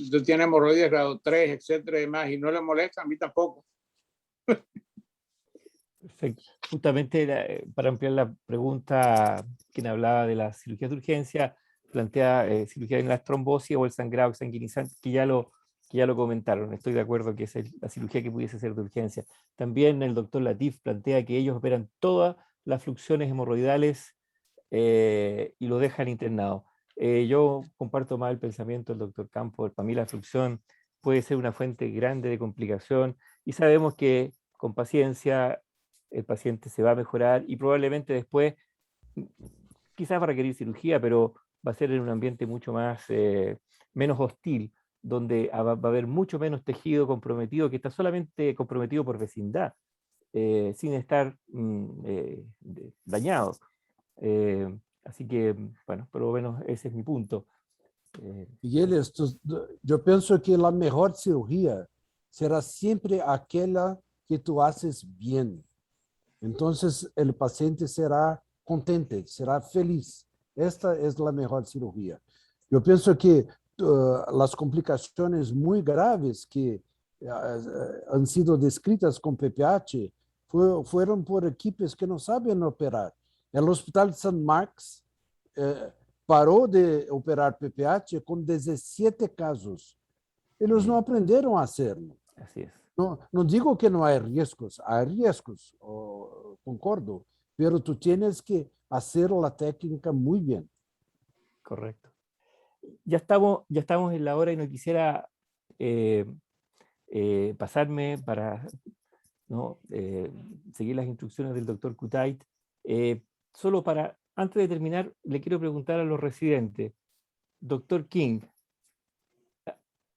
usted tiene hemorroides grado 3, etcétera, y demás, y no le molesta, a mí tampoco. Perfecto. Justamente para ampliar la pregunta, quien hablaba de las cirugías de urgencia, plantea cirugía en las trombosis o el sangrado exsanguinizante, que ya lo comentaron. Estoy de acuerdo que es la cirugía que pudiese ser de urgencia. También el doctor Latif plantea que ellos operan todas las fluxiones hemorroidales y lo dejan internado. Yo comparto más el pensamiento del doctor Campos. Para mí la fluxión puede ser una fuente grande de complicación, y sabemos que con paciencia el paciente se va a mejorar y probablemente después quizás va a requerir cirugía, pero va a ser en un ambiente mucho más, menos hostil, donde va a haber mucho menos tejido comprometido, que está solamente comprometido por vecindad, sin estar dañado. Así que, bueno, por lo menos ese es mi punto. Miguel, yo pienso que la mejor cirugía será siempre aquella que tú haces bien. Entonces el paciente será contente, será feliz. Esta es la mejor cirugía. Yo pienso que las complicaciones muy graves que han sido descritas con PPH fueron por equipos que no saben operar. El Hospital St. Mark's paró de operar PPH con 17 casos. Ellos no aprendieron a hacerlo. Así es. No digo que no hay riesgos, concordo, pero tú tienes que hacer la técnica muy bien. Correcto. Ya estamos en la hora y no quisiera pasarme para seguir las instrucciones del doctor Kutait. Solo para, antes de terminar, le quiero preguntar a los residentes, doctor King,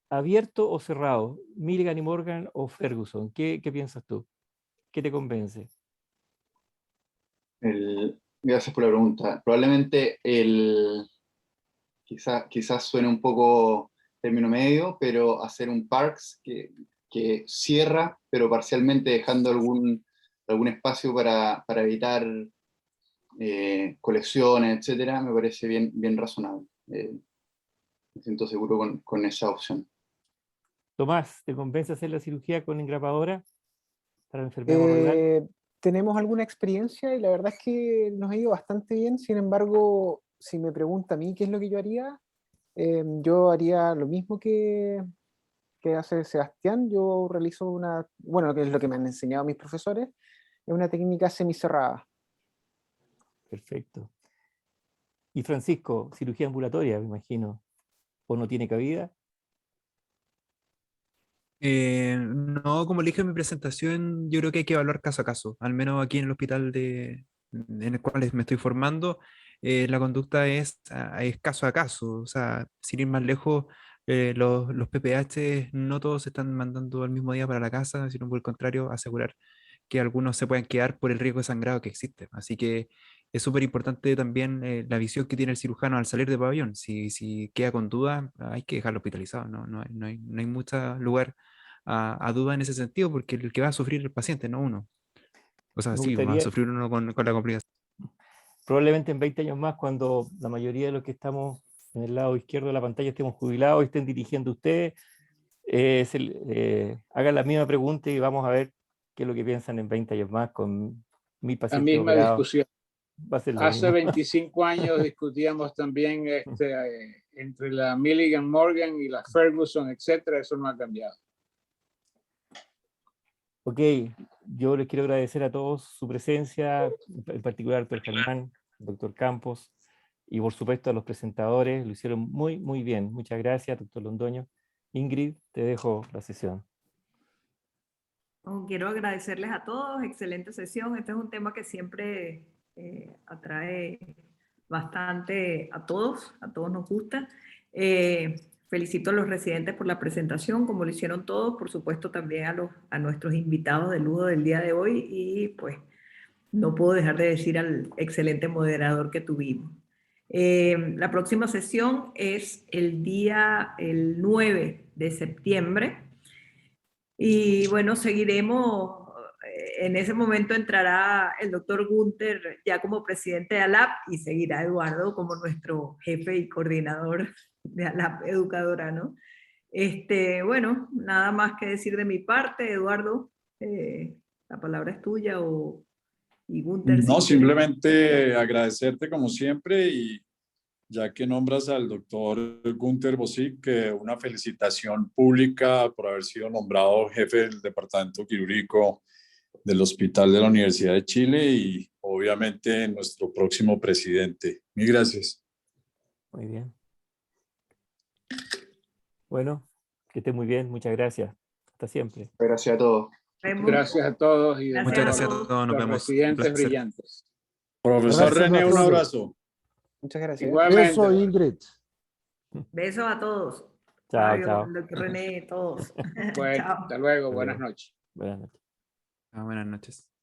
¿abierto o cerrado? ¿Milligan y Morgan o Ferguson? ¿Qué piensas tú? ¿Qué te convence? Gracias por la pregunta. Probablemente quizás suene un poco término medio, pero hacer un Parks que cierra, pero parcialmente dejando algún espacio para evitar colecciones, etcétera, me parece bien razonable. Me siento seguro con esa opción. Tomás, ¿te convence hacer la cirugía con engrapadora para la enfermedad hemorroidal? Tenemos alguna experiencia y la verdad es que nos ha ido bastante bien. Sin embargo, si me pregunta a mí qué es lo que yo haría lo mismo que hace Sebastián. Yo realizo que es lo que me han enseñado mis profesores, es una técnica semicerrada. Perfecto. Y Francisco, cirugía ambulatoria, me imagino. ¿O no tiene cabida? No, como le dije en mi presentación, yo creo que hay que evaluar caso a caso, al menos aquí en el hospital en el cual me estoy formando, la conducta es caso a caso, o sea, sin ir más lejos, los PPH no todos se están mandando al mismo día para la casa, sino por el contrario, asegurar que algunos se puedan quedar por el riesgo de sangrado que existe. Así que es súper importante también la visión que tiene el cirujano al salir de pabellón. Si queda con duda, hay que dejarlo hospitalizado, no hay mucho lugar a duda en ese sentido, porque el que va a sufrir el paciente, no uno. O sea, Me sí, va a gustaría, sufrir uno con la complicación. probablemente en 20 años más, cuando la mayoría de los que estamos en el lado izquierdo de la pantalla estemos jubilados y estén dirigiendo ustedes, hagan la misma pregunta y vamos a ver qué es lo que piensan en 20 años más con mi La paciente misma operado. discusión. Va a ser lo Hace mismo. 25 años discutíamos también entre la Milligan Morgan y la Ferguson, etcétera. Eso no ha cambiado. Ok, yo les quiero agradecer a todos su presencia, en particular al doctor Germán, al doctor Campos, y por supuesto a los presentadores, lo hicieron muy, muy bien. Muchas gracias, doctor Londoño. Ingrid, te dejo la sesión. Quiero agradecerles a todos, excelente sesión. Este es un tema que siempre atrae bastante a todos nos gusta. Felicito a los residentes por la presentación, como lo hicieron todos, por supuesto también a nuestros invitados de lujo del día de hoy, y pues no puedo dejar de decir al excelente moderador que tuvimos. La próxima sesión es el 9 de septiembre, y bueno, seguiremos. En ese momento entrará el doctor Gunther ya como presidente de ALAP y seguirá Eduardo como nuestro jefe y coordinador de ALAP Educadora, ¿no? Bueno, nada más que decir de mi parte, Eduardo, la palabra es tuya, y Gunther. No, simplemente agradecerte como siempre, y ya que nombras al doctor Gunther Bosick, que una felicitación pública por haber sido nombrado jefe del departamento quirúrgico del Hospital de la Universidad de Chile, y obviamente nuestro próximo presidente. Mil gracias. Muy bien. Bueno, que esté muy bien, muchas gracias. Hasta siempre. Gracias a todos. Gracias a todos y de Gracias Muchas nuevo gracias a a todos, nos los vemos. Un residentes placer. brillantes. Profesor Gracias a René, un todos. abrazo. Muchas gracias. Igualmente. Eso, Ingrid. Besos a todos. Chao, Fabio, chao. el doctor René, todos. Bueno, Chao. hasta luego. Hasta Buenas luego. noches. Buenas noches. Buenas noches.